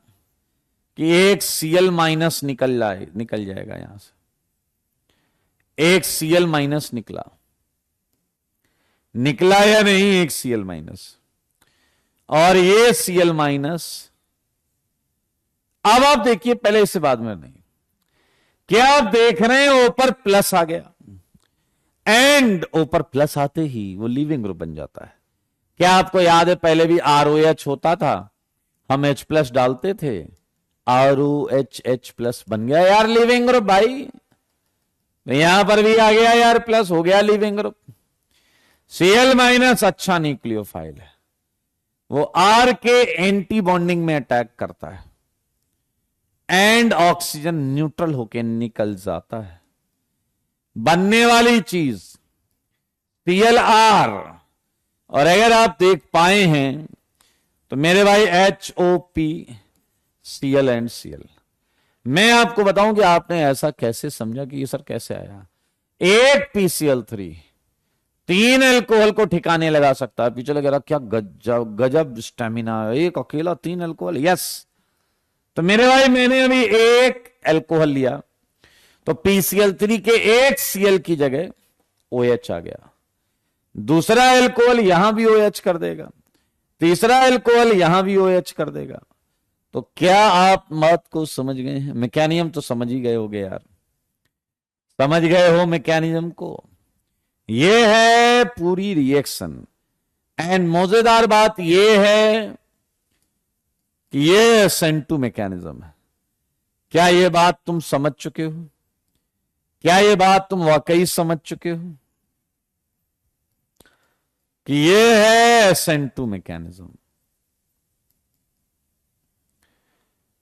Speaker 1: कि एक Cl माइनस निकल जाएगा यहां से, एक Cl माइनस निकला या नहीं, एक Cl माइनस, और ये Cl माइनस। अब आप देखिए, पहले इससे बाद में नहीं, क्या आप देख रहे हैं ऊपर प्लस आ गया, एंड ऊपर प्लस आते ही वो लीविंग ग्रुप बन जाता है। क्या आपको याद है पहले भी ROH होता था, हम H प्लस डालते थे, ROH प्लस बन गया यार लीविंग ग्रुप भाई। यहां पर भी आ गया यार प्लस, हो गया लीविंग ग्रुप। Cl माइनस अच्छा न्यूक्लियोफाइल है, वो R के एंटी बॉन्डिंग में अटैक करता है एंड ऑक्सीजन न्यूट्रल होके निकल जाता है। बनने वाली चीज ClR, और अगर आप देख पाए हैं तो मेरे भाई HOP Cl एंड Cl। मैं आपको बताऊं कि आपने ऐसा कैसे समझा कि ये सर कैसे आया। एक PCl3 3 अल्कोहल को ठिकाने लगा सकता है। पीछे लग रहा क्या गजब गजब स्टेमिना, एक अकेला 3 अल्कोहल, यस। तो मेरे भाई मैंने अभी एक अल्कोहल लिया तो PCl3 के एक Cl की जगह OH आ गया, दूसरा अल्कोहल यहां भी OH कर देगा, तीसरा अल्कोहल यहां भी OH कर देगा। तो क्या आप बात को समझ गए हैं? मैकेनिज्म तो समझ ही गए होगे यार, समझ गए हो मैकेनिज्म को। ये है पूरी रिएक्शन। एंड मजेदार बात ये है कि ये SN2 मैकेनिज्म है। क्या ये बात तुम समझ चुके हो? क्या ये बात तुम वाकई समझ चुके हो कि ये है SN2 मैकेनिज्म?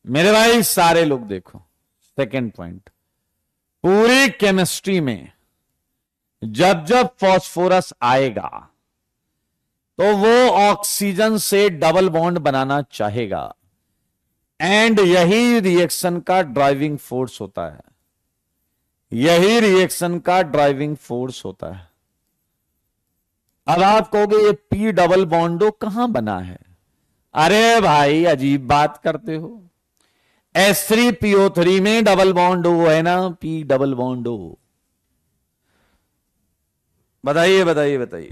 Speaker 1: मेरे भाई सारे लोग देखो, सेकेंड पॉइंट, पूरी केमिस्ट्री में जब जब फास्फोरस आएगा तो वो ऑक्सीजन से डबल बॉन्ड बनाना चाहेगा, एंड यही रिएक्शन का ड्राइविंग फोर्स होता है, यही रिएक्शन का ड्राइविंग फोर्स होता है। अब आप कहोगे ये P डबल बॉन्डो कहां बना है? अरे भाई अजीब बात करते हो, H3PO3 में डबल बॉन्ड हो है ना, P डबल बॉन्ड हो। बताइए बताइए बताइए।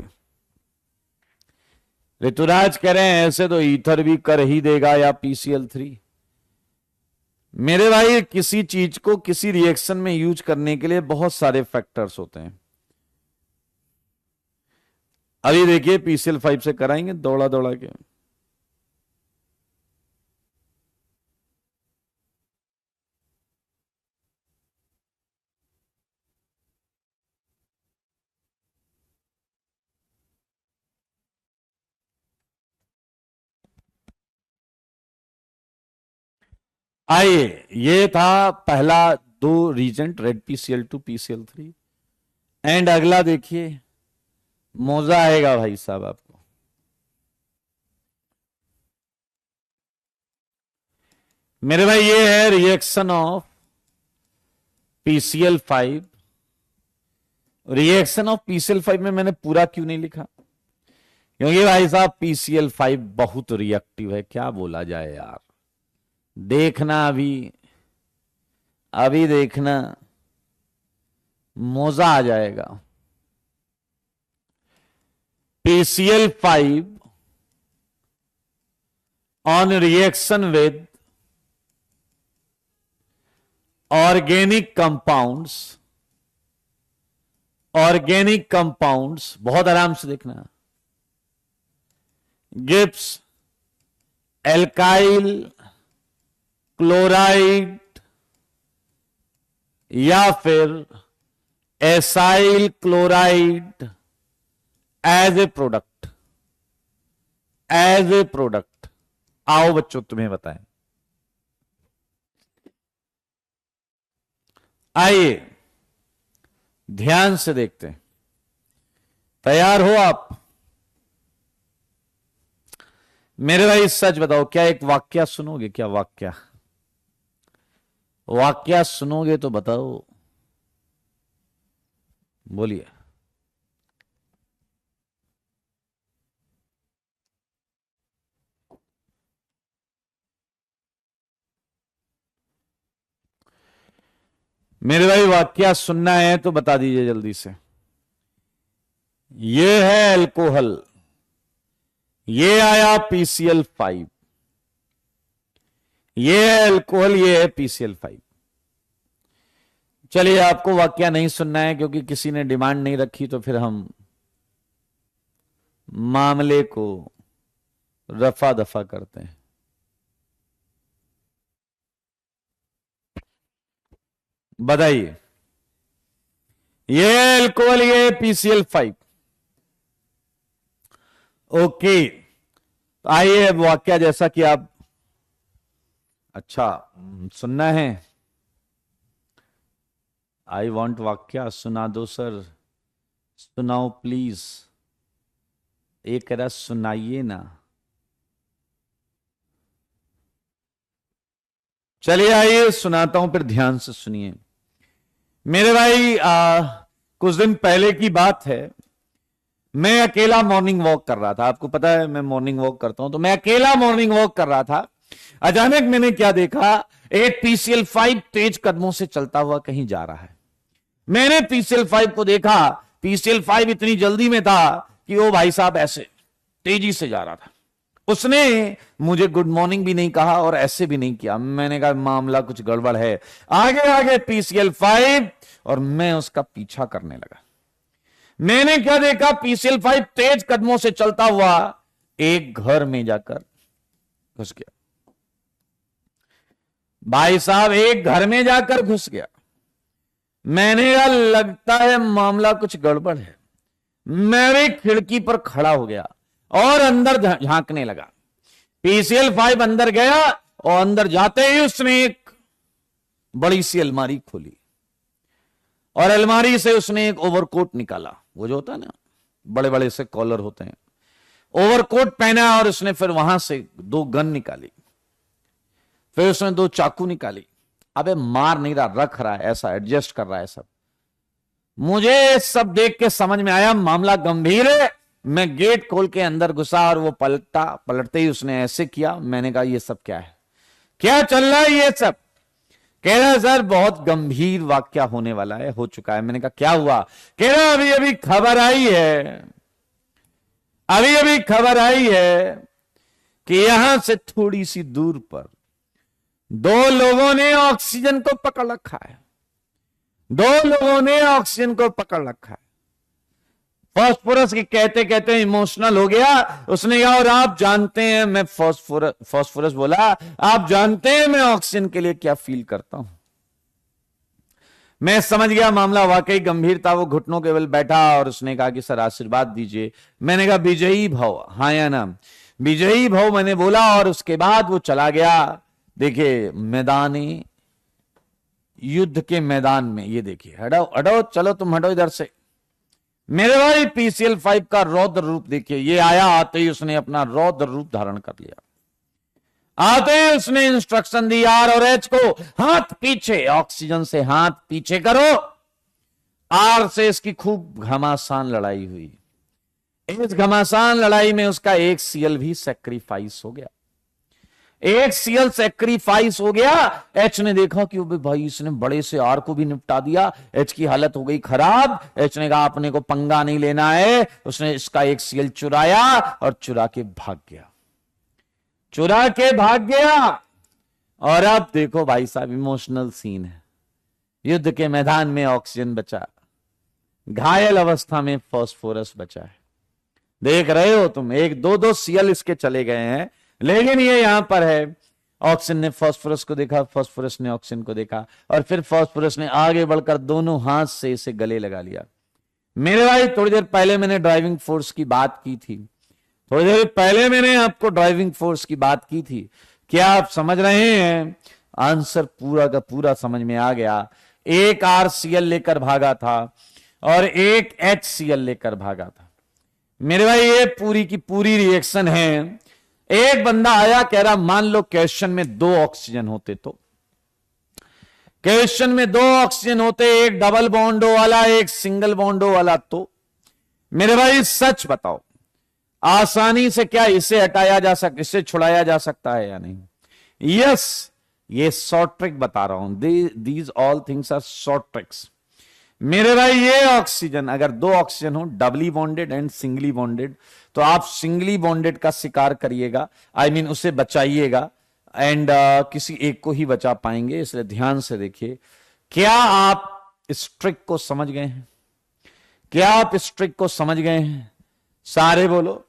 Speaker 1: ऋतुराज कह रहे हैं ऐसे तो ईथर भी कर ही देगा या PCl3। मेरे भाई किसी चीज को किसी रिएक्शन में यूज करने के लिए बहुत सारे फैक्टर्स होते हैं। अभी देखिए PCl5 से कराएंगे दौड़ा दौड़ा के। आइए, ये था पहला दो reagent, red PCl2 PCl3। And अगला देखिए, मौजा आएगा भाई साहब आपको। मेरे भाई ये है reaction of PCl5। Reaction of PCl5 में मैंने पूरा क्यों नहीं लिखा? क्योंकि भाई साहब PCl5 बहुत रिएक्टिव है, क्या बोला जाए यार। देखना अभी, अभी देखना मौजा आ जाएगा। PCl5 on reaction with organic compounds, organic compounds, बहुत आराम से देखना, गिब्स एल्काइल क्लोराइड या फिर acyl chloride as a product, as a product. आओ बच्चों तुम्हें बताएं। आइए ध्यान से देखते हैं। तैयार हो आप? मेरे भाई सच बताओ, क्या एक वाक्या सुनोगे? क्या वाक्या, वाक्या सुनोगे तो बताओ, बोलिए। मेरे भाई वाक्य सुनना है तो बता दीजिए जल्दी से। ये है अल्कोहल, ये आया PCl5, ये है अल्कोहल, ये है PCl5। चलिए आपको वाक्य नहीं सुनना है क्योंकि किसी ने डिमांड नहीं रखी, तो फिर हम मामले को रफा दफा करते हैं। बताइए, ये अल्कोहल, ये PCl5। ओके, तो आइए अब वाक्य जैसा कि आप, अच्छा सुनना है, आई वॉन्ट वाक्य सुना दो सर, सुनाओ प्लीज। एक कह सुनाइए ना। चलिए आइए सुनाता हूं, फिर ध्यान से सुनिए मेरे भाई। कुछ दिन पहले की बात है, मैं अकेला मॉर्निंग वॉक कर रहा था। आपको पता है मैं मॉर्निंग वॉक करता हूं, तो मैं अकेला मॉर्निंग वॉक कर रहा था। अचानक मैंने क्या देखा, एक PCl5 तेज कदमों से चलता हुआ कहीं जा रहा है। मैंने PCl5 को देखा, PCl5 इतनी जल्दी में था कि वो भाई साहब ऐसे तेजी से जा रहा था। उसने मुझे गुड मॉर्निंग भी नहीं कहा और ऐसे भी नहीं किया। मैंने कहा मामला कुछ गड़बड़ है। आगे आगे PCl5 और मैं उसका पीछा करने लगा। मैंने क्या देखा, PCl5 तेज कदमों से चलता हुआ एक घर में जाकर घुस गया। भाई साहब एक घर में जाकर घुस गया। मैंने कहा लगता है मामला कुछ गड़बड़ है। मैं भी खिड़की पर खड़ा हो गया और अंदर झांकने लगा। PCl5 अंदर गया और अंदर जाते ही उसने एक बड़ी सी अलमारी खोली और अलमारी से उसने एक ओवरकोट निकाला। वो जो होता है ना, बड़े बड़े से कॉलर होते हैं। ओवरकोट पहना और उसने फिर वहां से 2 गन निकाली, फिर उसने 2 चाकू निकाली। अबे मार नहीं रहा, रख रहा है, ऐसा एडजस्ट कर रहा है सब। मुझे सब देख के समझ में आया मामला गंभीर है। मैं गेट खोल के अंदर घुसा और वो पलटा, पलटते ही उसने ऐसे किया। मैंने कहा ये सब क्या है, क्या चल रहा है ये सब? कह रहा सर बहुत गंभीर वाकया होने वाला है, हो चुका है। मैंने कहा क्या हुआ? कह रहा अभी अभी खबर आई है, अभी अभी खबर आई है कि यहां से थोड़ी सी दूर पर 2 लोगों ने ऑक्सीजन को पकड़ रखा है। 2 लोगों ने ऑक्सीजन को पकड़ रखा है। फास्फोरस के कहते कहते इमोशनल हो गया। उसने कहा और आप जानते हैं, मैं फास्फोरस बोला, आप जानते हैं मैं ऑक्सीजन के लिए क्या फील करता हूं। मैं समझ गया मामला वाकई गंभीर था। वो घुटनों के बल बैठा और उसने कहा कि सर आशीर्वाद दीजिए। मैंने कहा विजयी भव, हाँ या ना? विजयी भव मैंने बोला और उसके बाद वो चला गया। देखिए मैदानी युद्ध के मैदान में, ये देखिए, हटो हटो, चलो तुम हटो इधर से। मेरे भाई PCl5 का रौद्र रूप देखिए। ये आया, आते ही उसने अपना रौद्र रूप धारण कर लिया। आते ही उसने इंस्ट्रक्शन दी R और H को हाथ पीछे, ऑक्सीजन से हाथ पीछे करो। R से इसकी खूब घमासान लड़ाई हुई। इस घमासान लड़ाई में उसका एक Cl भी सेक्रीफाइस हो गया। एक Cl सेक्रीफाइस हो गया। H ने देखा कि भाई इसने बड़े से R को भी निपटा दिया। H की हालत हो गई खराब। H ने कहा अपने को पंगा नहीं लेना है। उसने इसका एक Cl चुराया और चुरा के भाग गया, चुरा के भाग गया। और अब देखो भाई साहब, इमोशनल सीन है। युद्ध के मैदान में ऑक्सीजन बचा, घायल अवस्था में फास्फोरस बचा है। देख रहे हो तुम, 1-2 Cl इसके चले गए हैं, लेकिन ये यहां पर है। ऑक्सीजन ने फास्फोरस को देखा, फास्फोरस ने ऑक्सीजन को देखा और फिर फास्फोरस ने आगे बढ़कर दोनों हाथ से इसे गले लगा लिया। मेरे भाई थोड़ी देर पहले मैंने ड्राइविंग फोर्स की बात की थी। थोड़ी देर पहले मैंने आपको ड्राइविंग फोर्स की बात की थी। क्या आप समझ रहे हैं? आंसर पूरा का पूरा समझ में आ गया। एक RCl लेकर भागा था और एक HCl लेकर भागा था। मेरे भाई ये पूरी की पूरी रिएक्शन है। एक बंदा आया, कह रहा मान लो क्वेश्चन में 2 ऑक्सीजन होते, तो क्वेश्चन में 2 ऑक्सीजन होते, एक डबल बॉन्डो वाला, एक सिंगल बॉन्डो वाला, तो मेरे भाई सच बताओ, आसानी से क्या इसे हटाया जा सकता, इसे छुड़ाया जा सकता है या नहीं? यस, ये शॉर्ट ट्रिक बता रहा हूं, these all things are short tricks. मेरे भाई ये ऑक्सीजन, अगर दो ऑक्सीजन हो, doubly bonded and singly bonded, तो आप सिंगली बॉन्डेड का शिकार करिएगा, आई मीन उसे बचाइएगा, एंड किसी एक को ही बचा पाएंगे, इसलिए ध्यान से देखिए। क्या आप इस ट्रिक को समझ गए हैं? क्या आप इस ट्रिक को समझ गए हैं? सारे बोलो,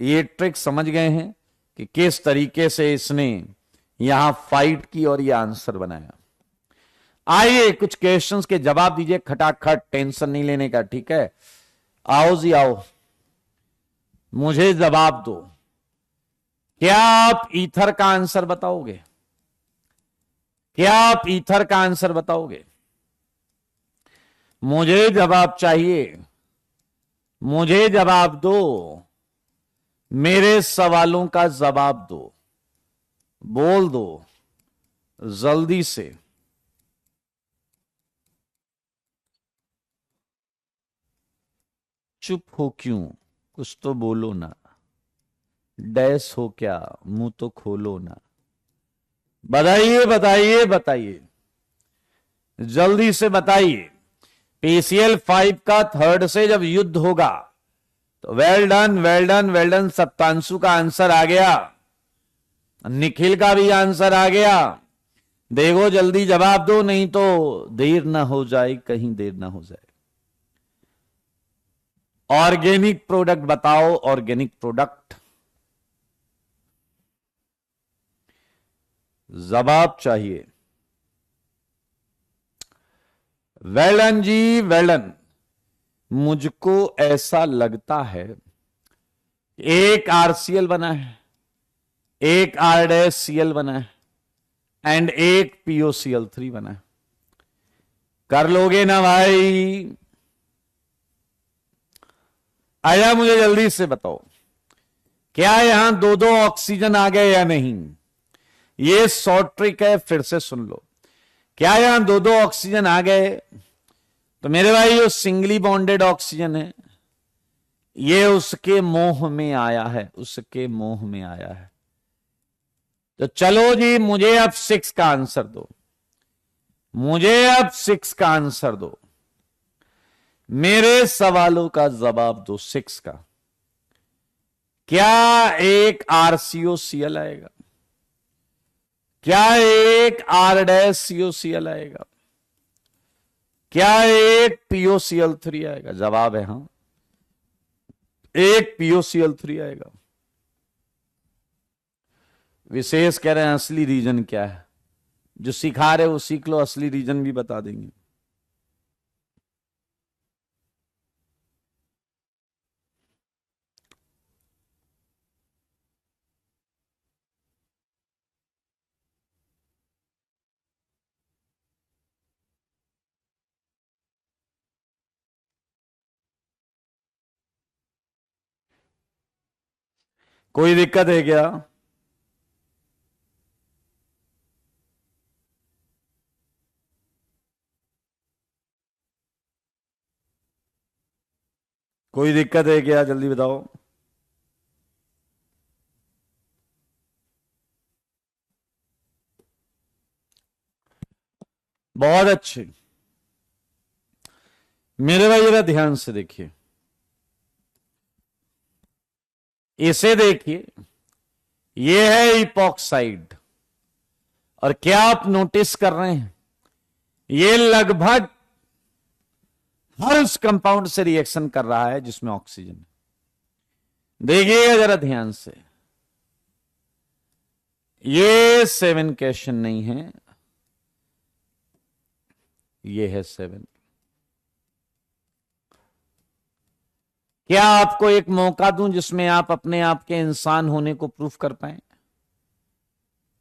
Speaker 1: ये ट्रिक समझ गए हैं कि किस तरीके से इसने यहां फाइट की और ये आंसर बनाया। आइए कुछ क्वेश्चंस के जवाब दीजिए खटाखट, टेंशन नहीं लेने का, ठीक है? आओ जी आओ, मुझे जवाब दो। क्या आप ईथर का आंसर बताओगे? क्या आप ईथर का आंसर बताओगे? मुझे जवाब चाहिए, मुझे जवाब दो, मेरे सवालों का जवाब दो, बोल दो जल्दी से। चुप हो क्यों? कुछ तो बोलो ना। डैश हो क्या? मुंह तो खोलो ना। बताइए बताइए बताइए, जल्दी से बताइए। पीसीएल 5 का थर्ड से जब युद्ध होगा तो well done well done well done, Saptanshu का आंसर आ गया, निखिल का भी आंसर आ गया। देखो जल्दी जवाब दो, नहीं तो देर ना हो जाए, कहीं देर ना हो जाए। ऑर्गेनिक प्रोडक्ट बताओ, ऑर्गेनिक प्रोडक्ट, जवाब चाहिए। वेलन जी वेलन, मुझको ऐसा लगता है एक आरसीएल बना है, एक आरडीएससीएल बना है, एंड एक POCl3 बना है। कर लोगे ना भाई? आया, मुझे जल्दी से बताओ, क्या यहां दो दो ऑक्सीजन आ गए या नहीं? ये शॉर्ट ट्रिक है, फिर से सुन लो। क्या यहां दो दो ऑक्सीजन आ गए? तो मेरे भाई ये सिंगली बॉन्डेड ऑक्सीजन है, ये उसके मोह में आया है, उसके मोह में आया है। तो चलो जी, मुझे अब 6 का आंसर दो, मुझे अब 6 का आंसर दो, मेरे सवालों का जवाब दो 6 का। क्या एक RCOCl आएगा? क्या एक RCOCl आएगा? क्या एक POCl3 आएगा? जवाब है हां, एक POCl3 आएगा। विशेष कह रहे हैं असली रीजन क्या है? जो सिखा रहे वो सीख लो, असली रीजन भी बता देंगे। कोई दिक्कत है क्या? कोई दिक्कत है क्या? जल्दी बताओ। बहुत अच्छे, मेरे भाई जरा ध्यान से देखिए, इसे देखिए, ये है इपॉक्साइड, और क्या आप नोटिस कर रहे हैं, ये लगभग हर उस कंपाउंड से रिएक्शन कर रहा है जिसमें ऑक्सीजन है। देखिएगा जरा ध्यान से, ये 7 क्वेश्चन नहीं है, ये है 7। क्या आपको एक मौका दूं जिसमें आप अपने आप के इंसान होने को प्रूफ कर पाए?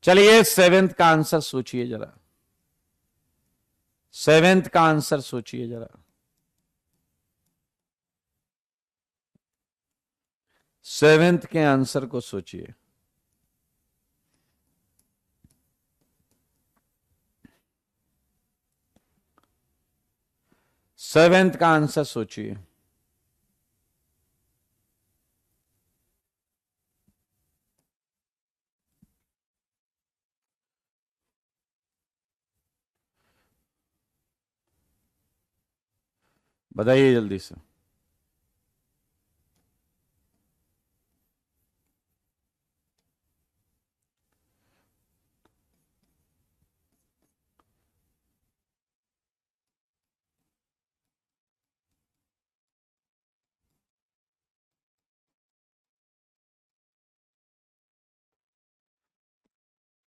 Speaker 1: चलिए 7th का आंसर सोचिए जरा, 7th का आंसर सोचिए जरा, 7th के आंसर को सोचिए। सेवेंथ का आंसर सोचिए। बताइए जल्दी से।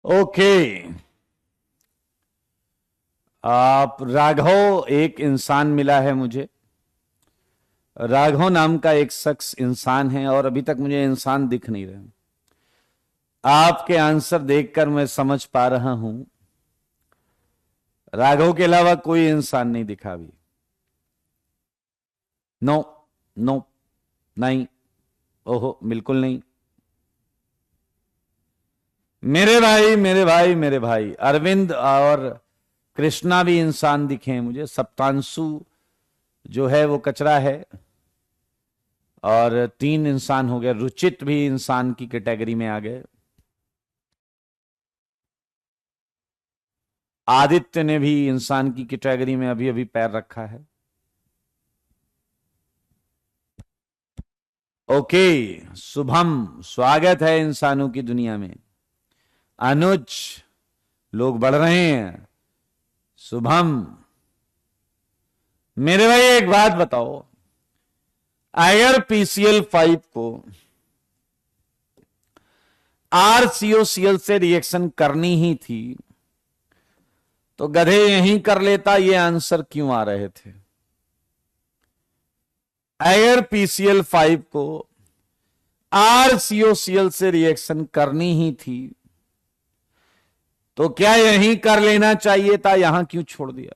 Speaker 1: ओके, आप राघव, एक इंसान मिला है मुझे। राघव नाम का एक शख्स इंसान है और अभी तक मुझे इंसान दिख नहीं रहे। आपके आंसर देखकर मैं समझ पा रहा हूं राघव के अलावा कोई इंसान नहीं दिखा अभी। नो, नो, नहीं, ओहो, बिल्कुल नहीं। मेरे भाई, मेरे भाई, मेरे भाई, अरविंद और कृष्णा भी इंसान दिखे हैं मुझे। सप्तांशु जो है वो कचरा है। और 3 इंसान हो गए। रुचित भी इंसान की कैटेगरी में आ गए। आदित्य ने भी इंसान की कैटेगरी में अभी अभी पैर रखा है। ओके, शुभम, स्वागत है इंसानों की दुनिया में। अनुज, लोग बढ़ रहे हैं। शुभम, मेरे भाई एक बात बताओ, अगर PCl5 को RCOCl से रिएक्शन करनी ही थी तो गधे यहीं कर लेता, ये आंसर क्यों आ रहे थे? अगर PCl5 को RCOCl से रिएक्शन करनी ही थी तो क्या यहीं कर लेना चाहिए था, यहां क्यों छोड़ दिया?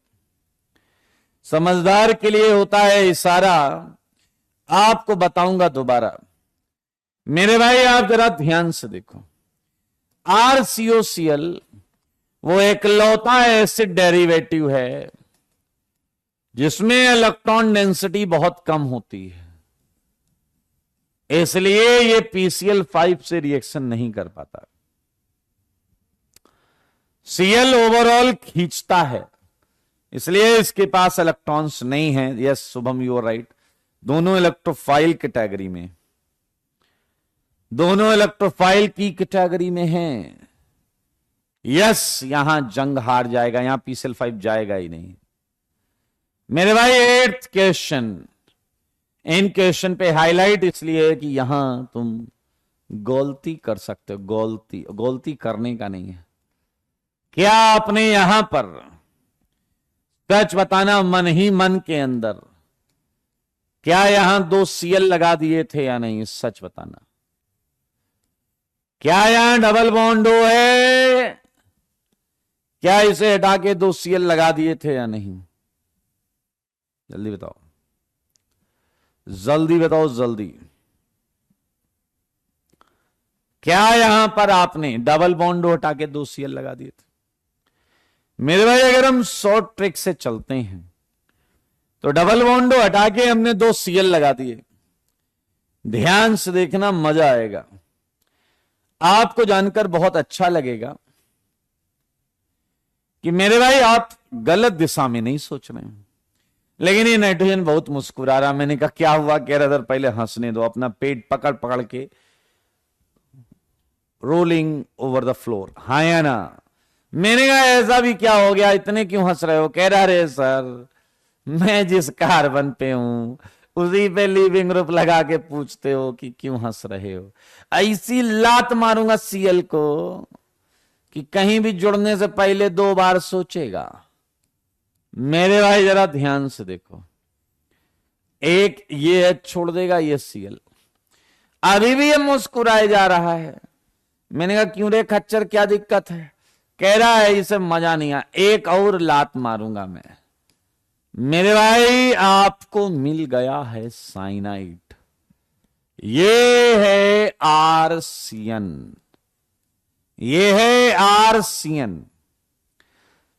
Speaker 1: समझदार के लिए होता है इशारा। आपको बताऊंगा दोबारा। मेरे भाई आप जरा ध्यान से देखो, RCOCl वो एकलौता एसिड डेरिवेटिव है जिसमें इलेक्ट्रॉन डेंसिटी बहुत कम होती है, इसलिए ये PCl5 से रिएक्शन नहीं कर पाता। Cl ओवरऑल खींचता है, इसलिए इसके पास इलेक्ट्रॉन्स नहीं है। Yes Shubham, you are right. दोनों इलेक्ट्रोफाइल कैटेगरी में, दोनों इलेक्ट्रोफाइल की कैटेगरी में हैं। यस, यहां जंग हार जाएगा, यहां PCl5 जाएगा ही नहीं। मेरे भाई 8th क्वेश्चन, इन क्वेश्चन पे हाईलाइट इसलिए है कि यहां तुम गलती कर सकते हो। गलती करने का नहीं है। क्या आपने यहां पर सच बताना मन ही मन के अंदर, क्या यहां 2 Cl लगा दिए थे या नहीं? सच बताना। क्या यहां डबल बॉन्ड है? क्या इसे हटा के 2 Cl लगा दिए थे या नहीं? जल्दी बताओ, जल्दी बताओ, जल्दी। क्या यहां पर आपने डबल बॉन्ड हटा के 2 Cl लगा दिए थे? मेरे भाई अगर हम शॉर्ट ट्रिक से चलते हैं तो डबल बॉन्ड हटा के हमने 2 Cl लगा दिए। ध्यान से देखना, मजा आएगा, आपको जानकर बहुत अच्छा लगेगा कि मेरे भाई आप गलत दिशा में नहीं सोच रहे हैं। लेकिन ये नाइट्रोजन बहुत मुस्कुरा रहा। मैंने कहा क्या हुआ? कह रहा था पहले हंसने दो, अपना पेट पकड़ पकड़ के रोलिंग ओवर द फ्लोर, हाँ या ना? मैंने कहा ऐसा भी क्या हो गया, इतने क्यों हंस रहे हो? कह रहा रे सर, मैं जिस कार्बन पे हूं उसी पे लिविंग ग्रुप लगा के पूछते हो कि क्यों हंस रहे हो। ऐसी लात मारूंगा Cl को कि कहीं भी जुड़ने से पहले 2 बार सोचेगा। मेरे भाई जरा ध्यान से देखो, एक ये है, छोड़ देगा ये Cl, अभी भी ये मुस्कुराए जा रहा है। मैंने कहा क्यों रे खच्चर, क्या दिक्कत है? कह रहा है इसे मजा नहीं आया, एक और लात मारूंगा मैं। मेरे भाई आपको मिल गया है साइनाइड, ये है आरसीएन, ये है आरसीएन।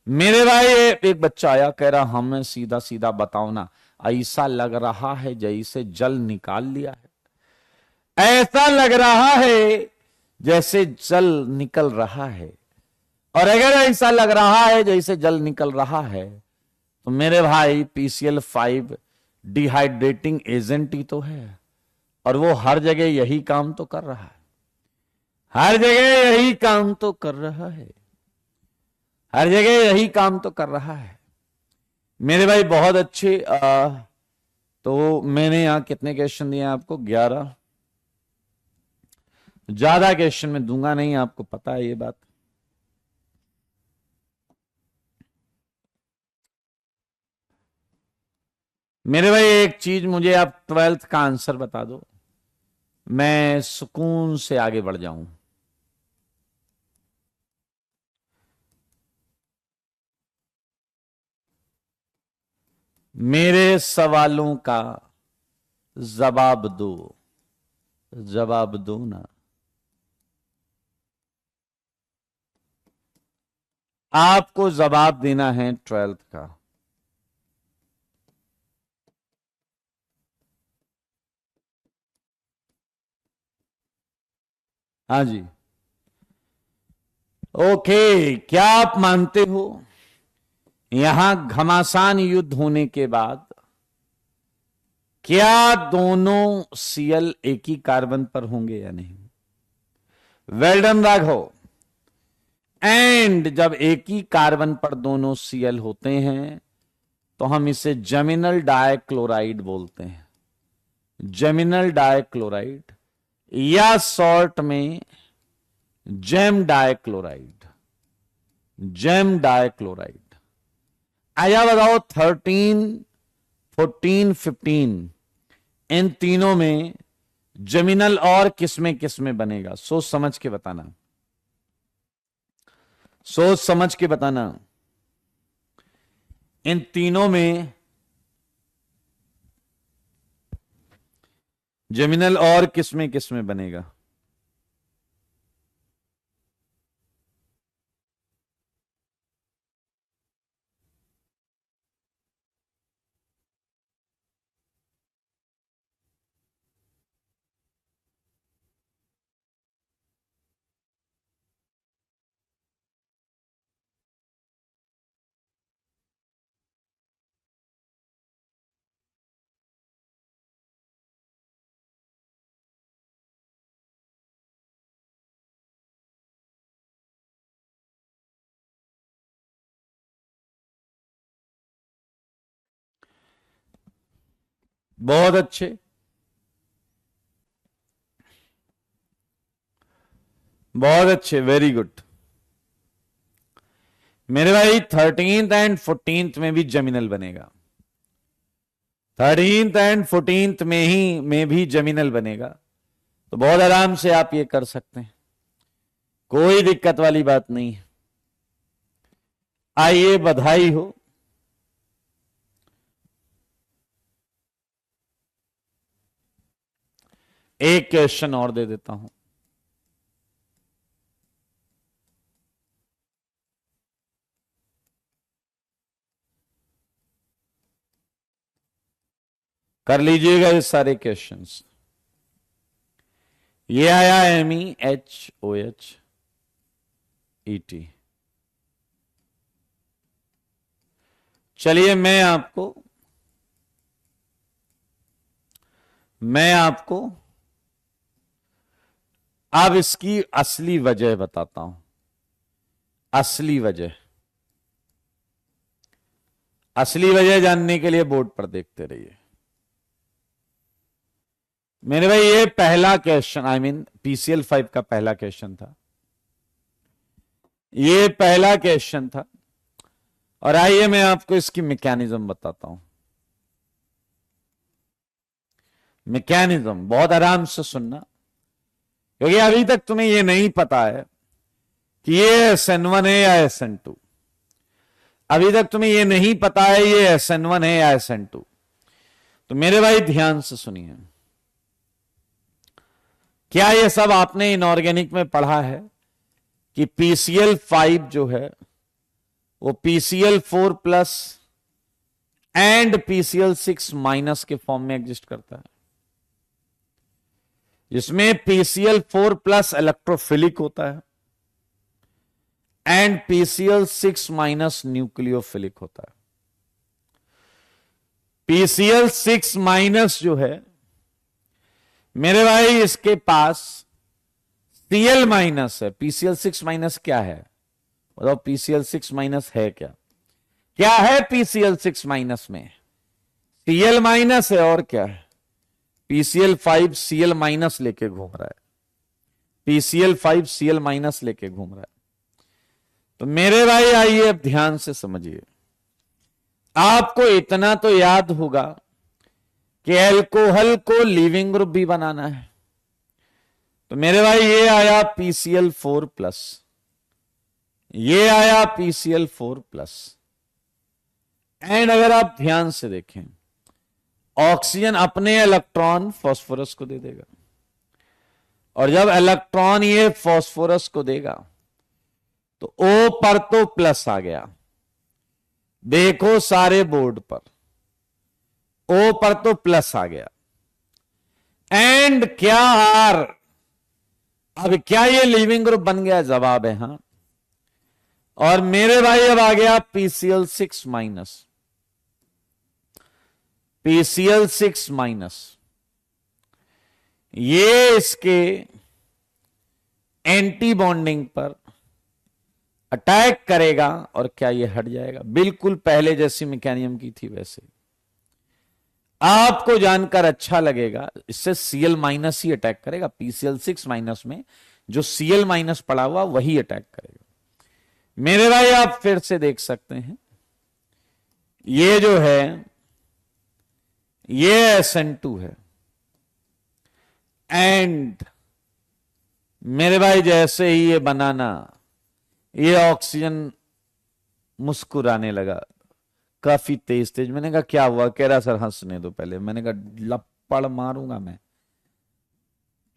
Speaker 1: मेरे भाई एक बच्चा आया, कह रहा हमें सीधा सीधा बताओ ना, ऐसा लग रहा है जैसे जल निकाल लिया है, ऐसा लग रहा है जैसे जल निकल रहा है। और अगर ऐसा लग रहा है जैसे जल निकल रहा है तो मेरे भाई PCl5 डिहाइड्रेटिंग एजेंट ही तो है, और वो हर जगह यही काम तो कर रहा है, हर जगह यही काम तो कर रहा है, हर जगह यही काम तो कर रहा है मेरे भाई। बहुत अच्छे। तो मैंने यहां कितने क्वेश्चन दिए आपको? 11। ज्यादा क्वेश्चन में दूंगा नहीं, आपको पता है ये बात। मेरे भाई एक चीज मुझे आप 12th का आंसर बता दो, मैं सुकून से आगे बढ़ जाऊं। मेरे सवालों का जवाब दो, जवाब दो ना। आपको जवाब देना है 12th का। हाँ जी। ओके, क्या आप मानते हो यहां घमासान युद्ध होने के बाद क्या दोनों सीएल एक ही कार्बन पर होंगे या नहीं? Well done Raghav. एंड जब एक ही कार्बन पर दोनों सीएल होते हैं तो हम इसे जेमिनल डाइक्लोराइड बोलते हैं, जेमिनल डाइक्लोराइड, या शॉर्ट में जेम डाइक्लोराइड, जेम डाइक्लोराइड। आया बताओ 13, 14, 15 इन तीनों में जेमिनल और किसमें बनेगा? सोच समझ के बताना, सोच समझ के बताना। इन तीनों में जेमिनल और किसमें बनेगा? बहुत अच्छे, बहुत अच्छे, वेरी गुड। मेरे भाई 13th एंड 14th में भी जेमिनल बनेगा, 13th एंड 14th में भी जेमिनल बनेगा। तो बहुत आराम से आप ये कर सकते हैं, कोई दिक्कत वाली बात नहीं है। आइए, बधाई हो। एक क्वेश्चन और दे देता हूं। कर लीजिएगा ये सारे क्वेश्चंस। ये आया MEHOH-ET। चलिए मैं आपको अब इसकी असली वजह बताता हूं। असली वजह जानने के लिए बोर्ड पर देखते रहिए। मेरे भाई ये पहला क्वेश्चन, PCL 5 का पहला क्वेश्चन था, ये पहला क्वेश्चन था। और आइए मैं आपको इसकी मैकेनिज्म बताता हूं। मैकेनिज्म बहुत आराम से सुनना, क्योंकि अभी तक तुम्हें यह नहीं पता है कि ये SN1 है या SN2। अभी तक तुम्हें यह नहीं पता है ये SN1 है या SN2। तो मेरे भाई ध्यान से सुनिए। क्या ये सब आपने इनऑर्गेनिक में पढ़ा है कि PCl 5 जो है वो PCl 4 plus and PCl 6 minus के फॉर्म में एग्जिस्ट करता है, जिसमें PCl 4 प्लस इलेक्ट्रोफिलिक होता है एंड PCl 6 माइनस न्यूक्लियोफिलिक होता है। PCl6 माइनस जो है मेरे भाई, इसके पास Cl माइनस है। PCl6 माइनस क्या है बताओ? PCl6 माइनस है क्या? क्या है PCl6 माइनस में? Cl माइनस है और क्या है? PCl5 Cl माइनस लेके घूम रहा है। PCl5 Cl माइनस लेके घूम रहा है। तो मेरे भाई आइए अब ध्यान से समझिए। आपको इतना तो याद होगा कि एल्कोहल को लीविंग ग्रुप भी बनाना है। तो मेरे भाई ये आया PCl4 प्लस, ये आया PCl4 प्लस। एंड अगर आप ध्यान से देखें, ऑक्सीजन अपने इलेक्ट्रॉन फास्फोरस को दे देगा, और जब इलेक्ट्रॉन ये फास्फोरस को देगा तो O पर तो प्लस आ गया। देखो सारे बोर्ड पर O पर तो प्लस आ गया। एंड क्या R, अब क्या ये लिविंग ग्रुप बन गया? जवाब है हां। और मेरे भाई अब आ गया PCl6 माइनस, PCl6 माइनस, ये इसके एंटी बॉन्डिंग पर अटैक करेगा और क्या ये हट जाएगा? बिल्कुल पहले जैसी मैकेनिज्म की थी वैसे। आपको जानकर अच्छा लगेगा, इससे Cl माइनस ही अटैक करेगा। PCl6 माइनस में जो Cl माइनस पड़ा हुआ वही अटैक करेगा। मेरे भाई आप फिर से देख सकते हैं, ये जो है ये SN2 है। एंड मेरे भाई जैसे ही ये बनाना, ये ऑक्सीजन मुस्कुराने लगा काफी तेज तेज। मैंने कहा क्या हुआ? कह रहा सर हंसने दो पहले। मैंने कहा लपड़ मारूंगा मैं।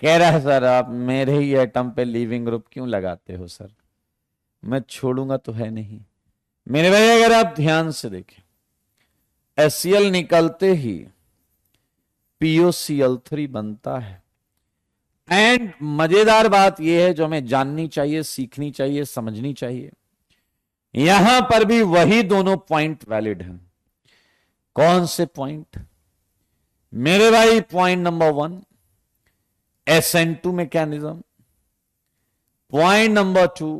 Speaker 1: कह रहा है सर आप मेरे ही एटम पे लिविंग ग्रुप क्यों लगाते हो सर? मैं छोड़ूंगा तो है नहीं। मेरे भाई अगर आप ध्यान से देखें, HCl निकलते ही POCl3 बनता है। एंड मजेदार बात यह है जो हमें जाननी चाहिए, सीखनी चाहिए, समझनी चाहिए, यहां पर भी वही दोनों पॉइंट वैलिड हैं। कौन से पॉइंट? मेरे भाई point number 1 SN2 mechanism, point number 2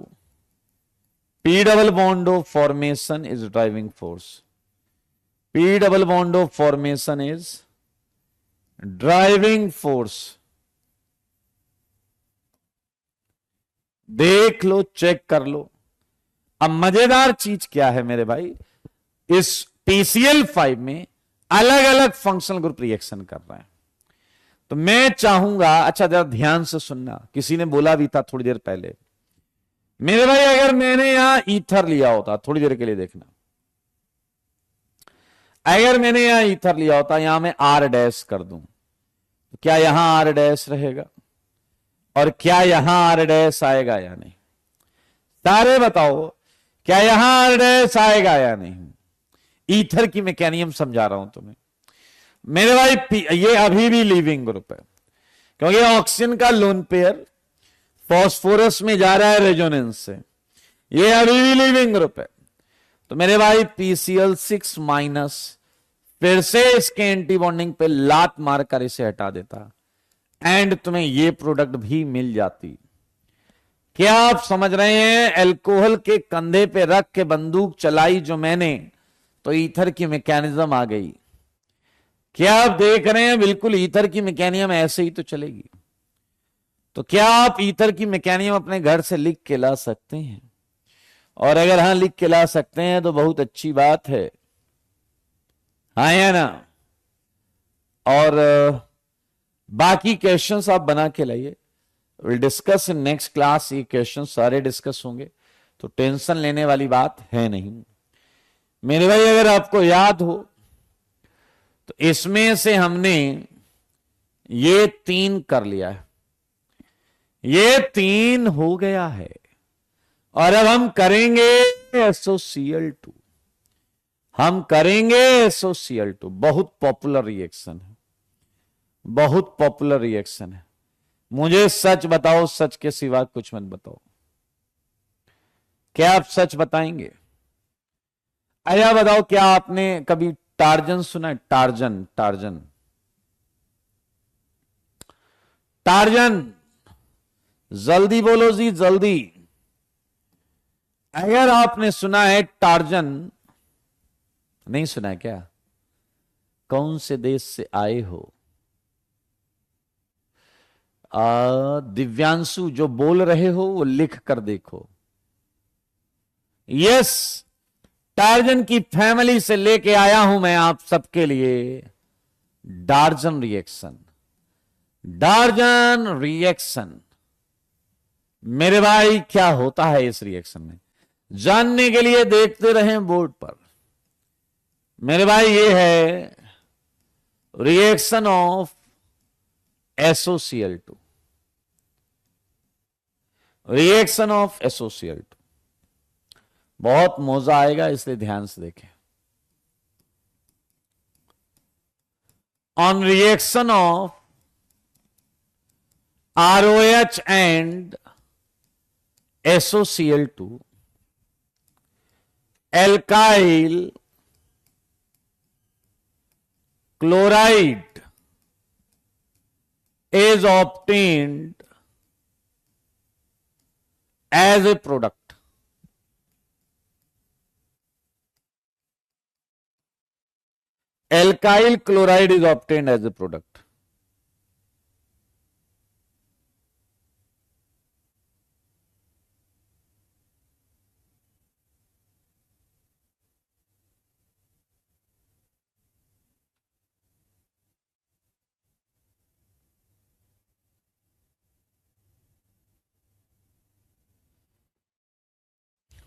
Speaker 1: P double bond of formation is driving force. P double bond of formation is driving force. देख लो, चेक कर लो। अब मजेदार चीज क्या है मेरे भाई, इस PCl5 में अलग अलग फंक्शनल ग्रुप रिएक्शन कर रहे हैं। तो मैं चाहूंगा, अच्छा जरा ध्यान से सुनना, किसी ने बोला भी था थोड़ी देर पहले, मेरे भाई अगर मैंने यहां ईथर लिया होता, थोड़ी देर के लिए देखना, अगर मैंने यहां ईथर लिया होता, यहां मैं R डैश कर दूं, तो क्या यहां R डैश रहेगा? और क्या यहां R डैश आएगा या नहीं? सारे बताओ, क्या यहां R डैश आएगा या नहीं? ईथर की मैकेनिज्म समझा रहा हूं तुम्हें मेरे भाई। ये अभी भी लिविंग ग्रुप है, क्योंकि ऑक्सीजन का लोन पेयर फास्फोरस में जा रहा है रेजोनेंस से, ये अभी भी लिविंग ग्रुप है। तो मेरे भाई PCl6 माइनस फिर से इसके एंटी बॉन्डिंग पे लात मारकर इसे हटा देता, एंड तुम्हें ये प्रोडक्ट भी मिल जाती। क्या आप समझ रहे हैं? अल्कोहल के कंधे पे रख के बंदूक चलाई जो मैंने, तो ईथर की मैकेनिज्म आ गई। क्या आप देख रहे हैं? बिल्कुल ईथर की मैकेनिज्म ऐसे ही तो चलेगी। तो क्या आप ईथर की मैकेनिज्म अपने घर से लिख के ला सकते हैं? और अगर हां लिख के ला सकते हैं तो बहुत अच्छी बात है, हाँ या ना? और बाकी क्वेश्चंस आप बना के लाइए, will discuss in next class. ये क्वेश्चन सारे डिस्कस होंगे, तो टेंशन लेने वाली बात है नहीं मेरे भाई। अगर आपको याद हो तो इसमें से हमने ये 3 कर लिया है, ये 3 हो गया है, और अब हम करेंगे SOCl2। हम करेंगे SOCl2। बहुत पॉपुलर रिएक्शन है, बहुत पॉपुलर रिएक्शन है। मुझे सच बताओ, सच के सिवा कुछ मत बताओ। क्या आप सच बताएंगे? अरे बताओ, क्या आपने कभी टार्जन सुना है? टार्जन, टार्जन, टार्जन, जल्दी बोलो जी, जल्दी। अगर आपने सुना है टार्जन, नहीं सुना है क्या? कौन से देश से आए हो? दिव्यांशु, जो बोल रहे हो वो लिख कर देखो। यस, टार्जन की फैमिली से लेके आया हूं मैं आप सबके लिए डार्जन रिएक्शन। डार्जन रिएक्शन मेरे भाई, क्या होता है इस रिएक्शन में, जानने के लिए देखते रहें बोर्ड पर। मेरे भाई, ये है reaction of SOCl2, reaction of SOCl2। बहुत मजा आएगा, इसलिए ध्यान से देखें। On reaction of ROH and SOCl2, alkyl chloride is obtained as a product. Alkyl chloride is obtained as a product.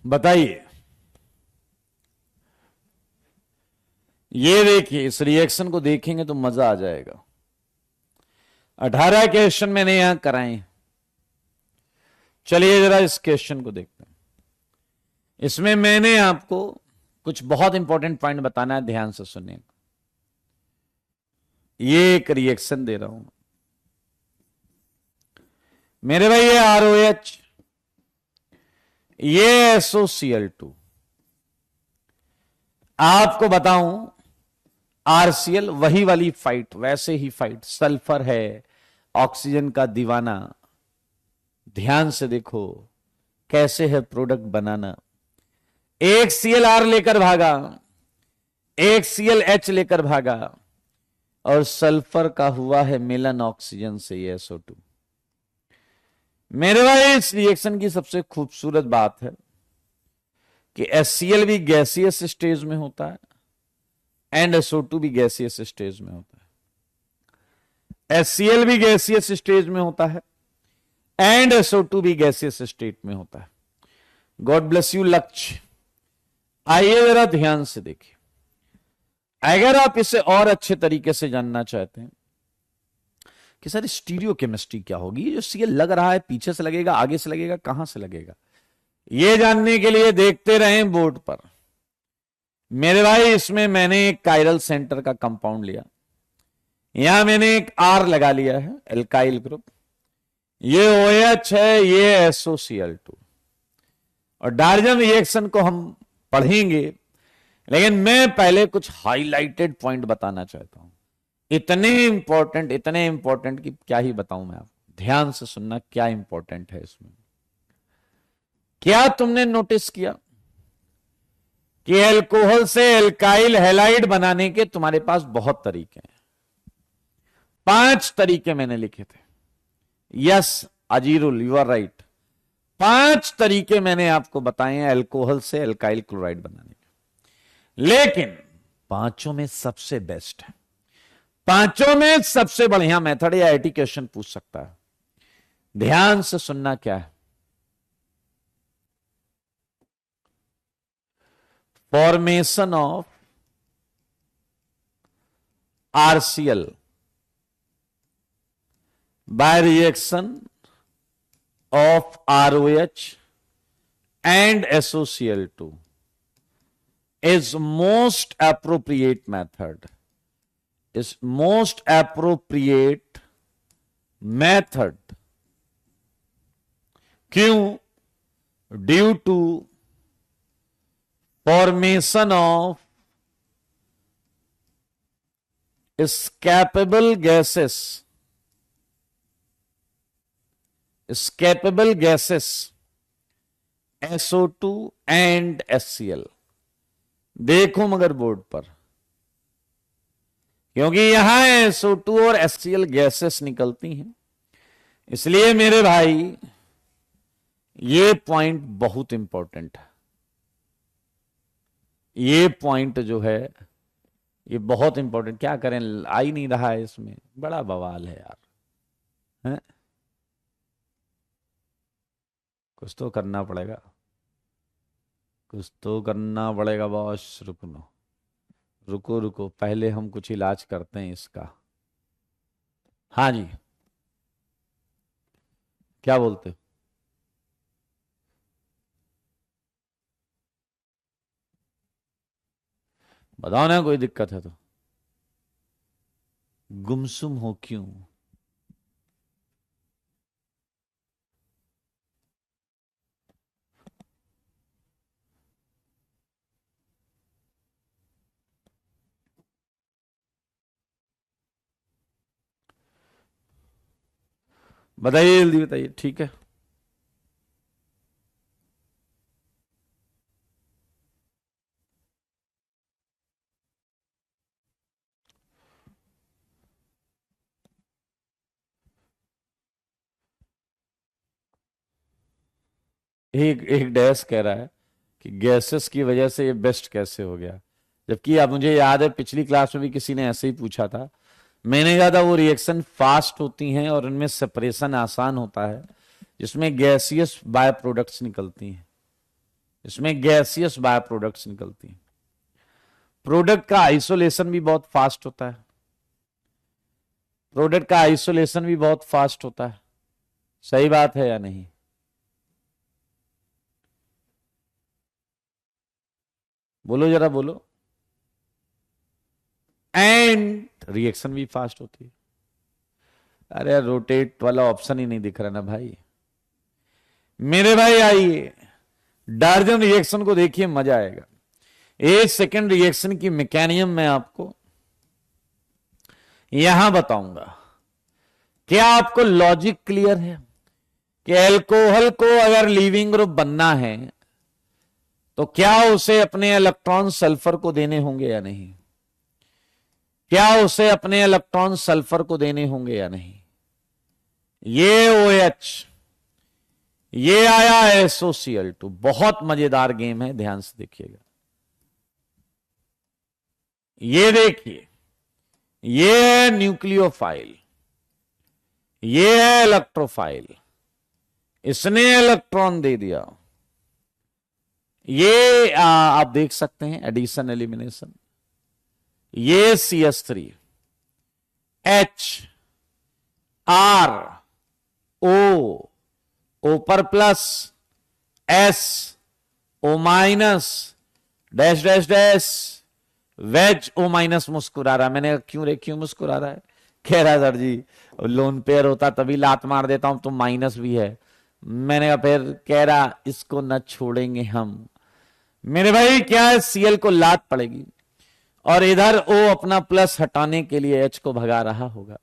Speaker 1: बताइए, ये देखिए, इस रिएक्शन को देखेंगे तो मजा आ जाएगा। 18 क्वेश्चन मैंने यहां कराए। चलिए जरा इस क्वेश्चन को देखते हैं। इसमें मैंने आपको कुछ बहुत इंपॉर्टेंट पॉइंट बताना है, ध्यान से सुनिए। ये एक रिएक्शन दे रहा हूं मेरे भाई, ये ROH, ये SOCl2। आपको बताऊं, RCl वही वाली फाइट, वैसे ही फाइट, सल्फर है, ऑक्सीजन का दीवाना। ध्यान से देखो कैसे है प्रोडक्ट बनाना। एक ClR लेकर भागा, एक ClH लेकर भागा, और सल्फर का हुआ है मिलन ऑक्सीजन से, ये SO2। मेरे भाई, इस रिएक्शन की सबसे खूबसूरत बात है कि HCl भी गैसियस स्टेज में होता है एंड SO2 भी गैसियस स्टेज में होता है। HCl भी गैसियस स्टेज में होता है एंड SO2 भी गैसियस स्टेट में होता है। गॉड ब्लेस यू लक्ष्य। आइए जरा ध्यान से देखिए। अगर आप इसे और अच्छे तरीके से जानना चाहते हैं कि सर स्टीरियो केमिस्ट्री क्या होगी, जो Cl लग रहा है, पीछे से लगेगा, आगे से लगेगा, कहां से लगेगा, ये जानने के लिए देखते रहें बोर्ड पर। मेरे भाई, इसमें मैंने एक कायरल सेंटर का कंपाउंड लिया, यहां मैंने एक R लगा लिया है, एल्काइल ग्रुप, ये OH है, ये SOCl2। और डार्जन रिएक्शन को हम पढ़ेंगे, लेकिन मैं पहले कुछ हाईलाइटेड पॉइंट बताना चाहता हूं। इतने इंपॉर्टेंट कि क्या ही बताऊं मैं आपको। ध्यान से सुनना, क्या इंपॉर्टेंट है इसमें। क्या तुमने नोटिस किया कि अल्कोहल से एल्काइल हैलाइड बनाने के तुम्हारे पास बहुत तरीके हैं। 5 तरीके मैंने लिखे थे। Yes Azirul, you are right. 5 तरीके मैंने आपको बताए हैं अल्कोहल से एल्काइल क्लोराइड बनाने के, लेकिन 5 में सबसे बेस्ट है, 5 में सबसे बढ़िया मेथड या IIT क्वेश्चन पूछ सकता है। ध्यान से सुनना क्या है। Formation of RCl by reaction of ROH and SOCl2 is most appropriate method, is most appropriate method. क्यों? Due to formation of escapable gases, escapable gases SO2 and HCl। देखो मगर बोर्ड पर, क्योंकि यहां SO2 और HCl गैसेस निकलती हैं, इसलिए मेरे भाई ये पॉइंट बहुत इंपॉर्टेंट है। ये पॉइंट जो है ये बहुत इंपॉर्टेंट। क्या करें, आ ही नहीं रहा है, इसमें बड़ा बवाल है यार, है? कुछ तो करना पड़ेगा, कुछ तो करना पड़ेगा बॉस। रुको रुको रुको, पहले हम कुछ इलाज करते हैं इसका। हाँ जी, क्या बोलते हो? बताओ ना, कोई दिक्कत है तो। गुमसुम हो क्यों? बताइए, जल्दी बताइए। ठीक है, एक एक डैश कह रहा है कि गैसेस की वजह से ये बेस्ट कैसे हो गया, जबकि अब मुझे याद है पिछली क्लास में भी किसी ने ऐसे ही पूछा था। मैंने कहा था वो रिएक्शन फास्ट होती हैं और उनमें सेपरेशन आसान होता है, जिसमें गैसियस बाय प्रोडक्ट्स निकलती हैं, इसमें गैसियस बाय प्रोडक्ट्स निकलती हैं। प्रोडक्ट का आइसोलेशन भी बहुत फास्ट होता है, प्रोडक्ट का आइसोलेशन भी बहुत फास्ट होता है। सही बात है या नहीं? बोलो जरा बोलो। एंड रिएक्शन भी फास्ट होती है। अरे रोटेट वाला ऑप्शन ही नहीं दिख रहा ना भाई। मेरे भाई आइए, डार्जन रिएक्शन को देखिए, मजा आएगा। एक सेकेंड रिएक्शन की मैकेनिज्म मैं आपको यहां बताऊंगा। क्या आपको लॉजिक क्लियर है कि एल्कोहल को अगर लीविंग ग्रुप बनना है तो क्या उसे अपने इलेक्ट्रॉन सल्फर को देने होंगे या नहीं? क्या उसे अपने इलेक्ट्रॉन सल्फर को देने होंगे या नहीं? ये OH, ये आया SOCl2। बहुत मजेदार गेम है, ध्यान से देखिएगा। ये देखिए, ये है न्यूक्लियोफाइल, ये है इलेक्ट्रोफाइल, इसने इलेक्ट्रॉन दे दिया। ये आप देख सकते हैं एडिशन एलिमिनेशन। ये CH3 H R O पर plus S O minus dash dash dash wedge O minus. मुस्कुरा रहा, मैंने क्यों मुस्कुरा रहा है? कह रहा सर जी लोन पेयर होता तभी लात मार देता हूं, तो माइनस भी है। मैंने कहा, फिर कह रहा इसको न छोड़ेंगे हम। मेरे भाई क्या है, Cl को लात पड़ेगी और इधर O अपना प्लस हटाने के लिए H को भगा रहा होगा।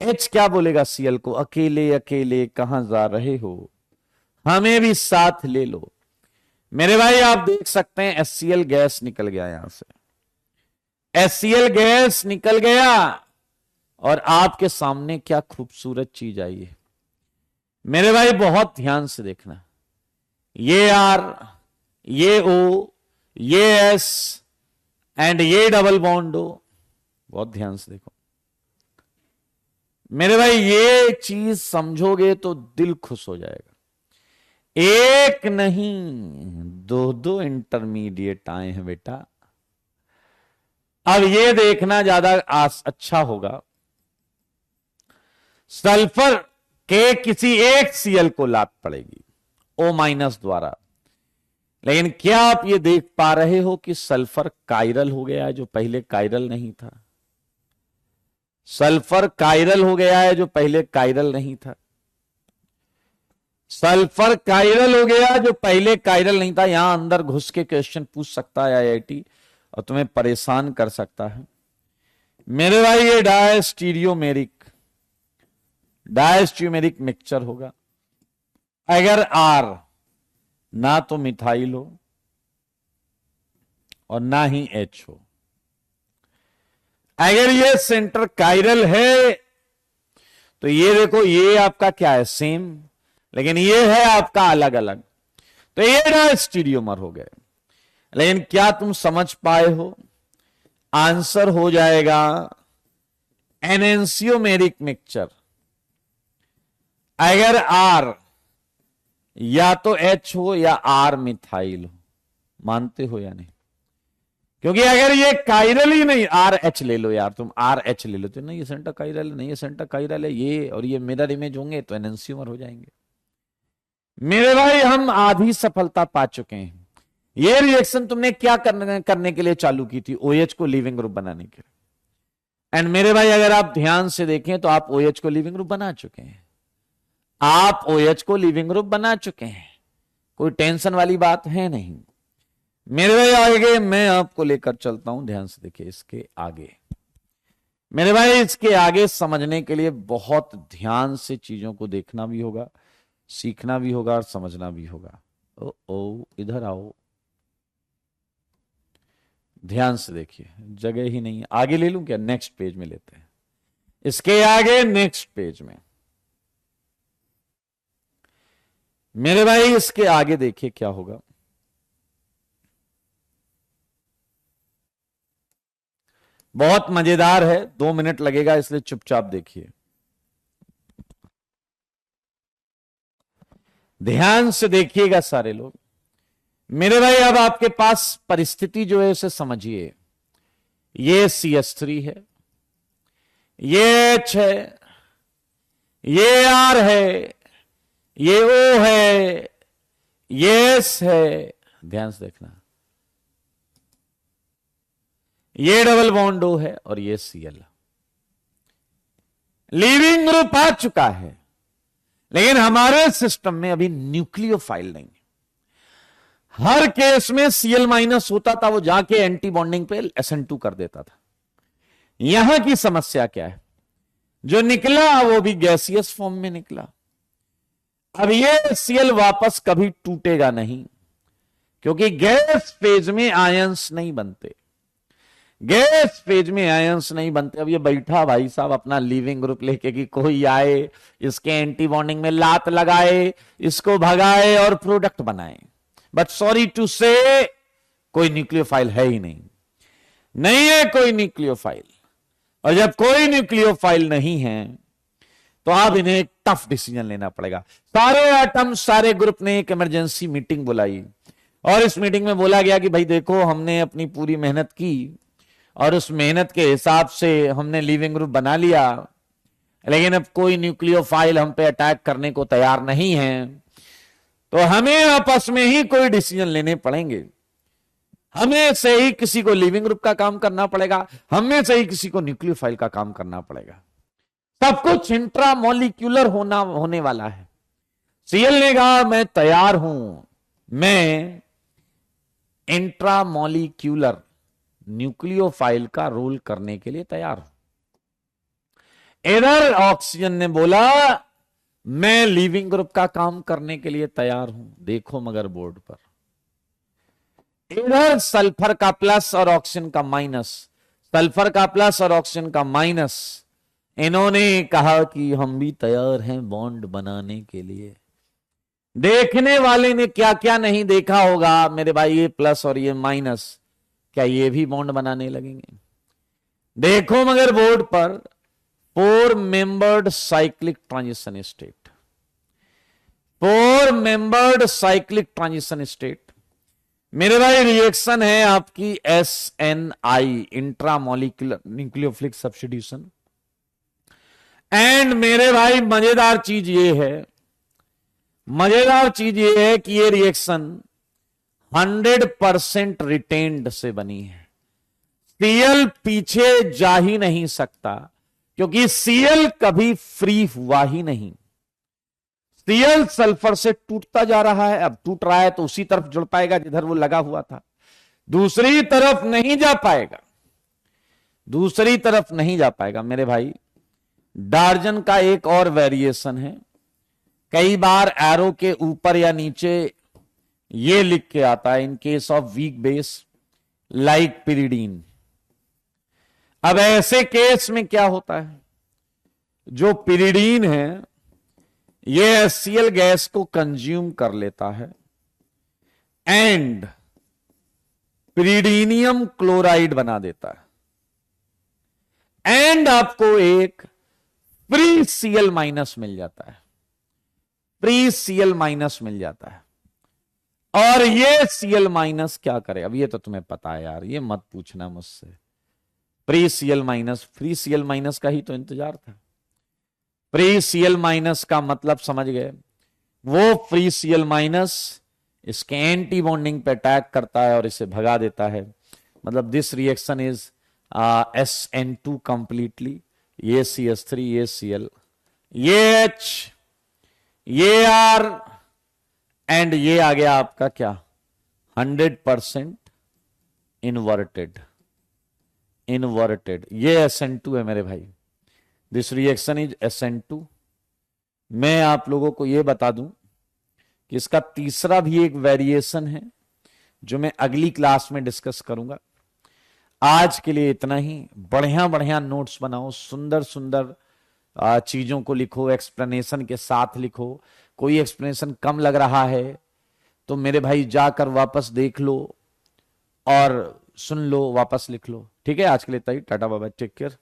Speaker 1: H क्या बोलेगा Cl को, अकेले अकेले कहां जा रहे हो, हमें भी साथ ले लो। मेरे भाई आप देख सकते हैं HCl गैस निकल गया, यहां से HCl गैस निकल गया और आपके सामने क्या खूबसूरत चीज आई है। मेरे भाई बहुत ध्यान से देखना, ये R, ये O, ये S एंड ये डबल बॉन्ड O। बहुत ध्यान से देखो मेरे भाई, ये चीज समझोगे तो दिल खुश हो जाएगा। एक नहीं दो इंटरमीडिएट आए हैं बेटा। अब ये देखना ज्यादा अच्छा होगा, सल्फर के किसी एक Cl को लात पड़ेगी O माइनस द्वारा, लेकिन क्या आप ये देख पा रहे हो कि सल्फर कायरल हो गया है जो पहले कायरल नहीं था? सल्फर कायरल हो गया है जो पहले कायरल नहीं था। सल्फर कायरल हो गया जो पहले कायरल नहीं था। यहां अंदर घुस के क्वेश्चन पूछ सकता है IIT और तुम्हें परेशान कर सकता है। मेरे भाई ये डायस्टीरियोमेरिक मिक्सचर होगा। अगर R ना तो मिथाइल हो और ना ही H हो। अगर ये सेंटर कायरल है तो ये देखो, ये आपका क्या है, सेम, लेकिन ये है आपका अलग अलग, तो ये डायस्टीरियोमर हो गए। लेकिन क्या तुम समझ पाए हो? आंसर हो जाएगा एनेंसियोमेरिक मिक्सचर। अगर R या तो H हो या R मिथाइल हो। मानते हो या नहीं? क्योंकि अगर ये कायरल ही नहीं, RH ले लो यार, तुम RH ले लो तो नहीं, ये सेंटर कायरल नहीं, ये सेंटर कायरल है, ये और ये मिरर इमेज होंगे तो एनेंसियोमर हो जाएंगे। मेरे भाई हम आधी सफलता पा चुके हैं। ये रिएक्शन तुमने क्या करने के लिए चालू की थी? OH को लिविंग ग्रुप बनाने के लिए। एंड मेरे भाई अगर आप ध्यान से देखें तो आप OH को लिविंग ग्रुप बना चुके हैं। आप OH को लिविंग ग्रुप बना चुके हैं, कोई टेंशन वाली बात है नहीं। मेरे भाई आगे मैं आपको लेकर चलता हूं, ध्यान से देखिए। इसके आगे मेरे भाई, इसके आगे समझने के लिए बहुत ध्यान से चीजों को देखना भी होगा, सीखना भी होगा और समझना भी होगा। ओ इधर आओ, ध्यान से देखिए, जगह ही नहीं है। आगे ले लूं क्या? नेक्स्ट पेज में लेते हैं। इसके आगे नेक्स्ट पेज में मेरे भाई, इसके आगे देखिए क्या होगा। बहुत मजेदार है, 2 मिनट लगेगा, इसलिए चुपचाप देखिए, ध्यान से देखिएगा सारे लोग। मेरे भाई अब आपके पास परिस्थिति जो है उसे समझिए। ये CH3 है, ये H है, ये R है, ये O है, ये S है, ध्यान से देखना, ये डबल बॉन्ड O है और ये Cl। लिविंग ग्रुप आ चुका है, लेकिन हमारे सिस्टम में अभी न्यूक्लियोफाइल नहीं। हर केस में Cl माइनस होता था, वो जाके एंटी बॉन्डिंग पे SN2 कर देता था। यहां की समस्या क्या है? जो निकला वो भी गैसियस फॉर्म में निकला। अब ये Cl वापस कभी टूटेगा नहीं, क्योंकि गैस फेज में आयंस नहीं बनते। गैस फेज में आयंस नहीं बनते। अब ये बैठा भाई साहब अपना लिविंग ग्रुप लेके कि कोई आए, इसके एंटी बॉन्डिंग में लात लगाए, इसको भगाए और प्रोडक्ट बनाए। बट सॉरी टू से, कोई न्यूक्लियोफाइल है ही नहीं, नहीं है कोई न्यूक्लियोफाइल। और जब कोई न्यूक्लियोफाइल नहीं है तो आप इन्हें एक टफ डिसीजन लेना पड़ेगा। सारे एटम, सारे ग्रुप ने एक इमरजेंसी मीटिंग बुलाई और इस मीटिंग में बोला गया कि भाई देखो, हमने अपनी पूरी मेहनत की और उस मेहनत के हिसाब से हमने लिविंग ग्रुप बना लिया, लेकिन अब कोई न्यूक्लियोफाइल हम पे अटैक करने को तैयार नहीं है, तो हमें आपस में ही कोई डिसीजन लेने पड़ेंगे। हमें से ही किसी को लिविंग ग्रुप का काम करना पड़ेगा, हमें से ही किसी को न्यूक्लियोफाइल का काम करना पड़ेगा। सब कुछ इंट्रामोलिक्यूलर होने वाला है। Cl ने कहा मैं तैयार हूं, मैं इंट्रामोलिक्यूलर न्यूक्लियोफाइल का रोल करने के लिए तैयार हूं। इधर ऑक्सीजन ने बोला मैं लिविंग ग्रुप का काम करने के लिए तैयार हूं। देखो मगर बोर्ड पर, इधर सल्फर का प्लस और ऑक्सीजन का माइनस, सल्फर का प्लस और ऑक्सीजन का माइनस, इन्होंने कहा कि हम भी तैयार हैं बॉन्ड बनाने के लिए। देखने वाले ने क्या क्या नहीं देखा होगा मेरे भाई, ये प्लस और ये माइनस, क्या ये भी बॉन्ड बनाने लगेंगे? देखो मगर बोर्ड पर, 4 membered cyclic transition state, 4 membered cyclic transition state. मेरे भाई रिएक्शन है आपकी SNI, intramolecular nucleophilic substitution. And मेरे भाई मजेदार चीज ये है, मजेदार चीज ये है कि ये रिएक्शन 100% रिटेन्ड से बनी है। Cl पीछे जा ही नहीं सकता, क्योंकि Cl कभी फ्री हुआ ही नहीं। Cl सल्फर से टूटता जा रहा है, अब टूट रहा है तो उसी तरफ जुड़ पाएगा जिधर वो लगा हुआ था, दूसरी तरफ नहीं जा पाएगा। दूसरी तरफ नहीं जा पाएगा मेरे भाई। डार्जन का एक और वेरिएशन है, कई बार एरो के ऊपर या नीचे ये लिख के आता है in case of weak base like pyridine. अब ऐसे केस में क्या होता है, जो पिरिडीन है ये HCl गैस को कंज्यूम कर लेता है एंड पिरिडीनियम क्लोराइड बना देता है एंड आपको एक फ्री Cl माइनस मिल जाता है, फ्री Cl माइनस मिल जाता है। और ये Cl माइनस क्या करे, अब ये तो तुम्हें पता है यार, ये मत पूछना मुझसे। Free Cl minus, free Cl minus का ही तो इंतजार था। फ्री Cl माइनस का मतलब समझ गए, वो फ्री Cl माइनस इसके एंटी बॉन्डिंग पे अटैक करता है और इसे भगा देता है। मतलब this reaction is SN2 completely, ये CH3, ये Cl, ये H, ये R एंड ये आ गया आपका क्या 100% इन्वर्टेड, इन्वर्टेड। ये SN2 है मेरे भाई, दिस रिएक्शन इज SN2। मैं आप लोगों को यह बता दूं कि इसका तीसरा भी एक वेरिएशन है जो मैं अगली क्लास में डिस्कस करूंगा। आज के लिए इतना ही। बढ़िया बढ़िया नोट्स बनाओ, सुंदर सुंदर चीजों को लिखो, एक्सप्लेनेशन के साथ लिखो। कोई एक्सप्लेनेशन कम लग रहा है तो मेरे भाई जाकर वापस देख लो और सुन लो, वापस लिख लो। ठीक है, आज के लिए इतना ही। Tata bye bye, take care.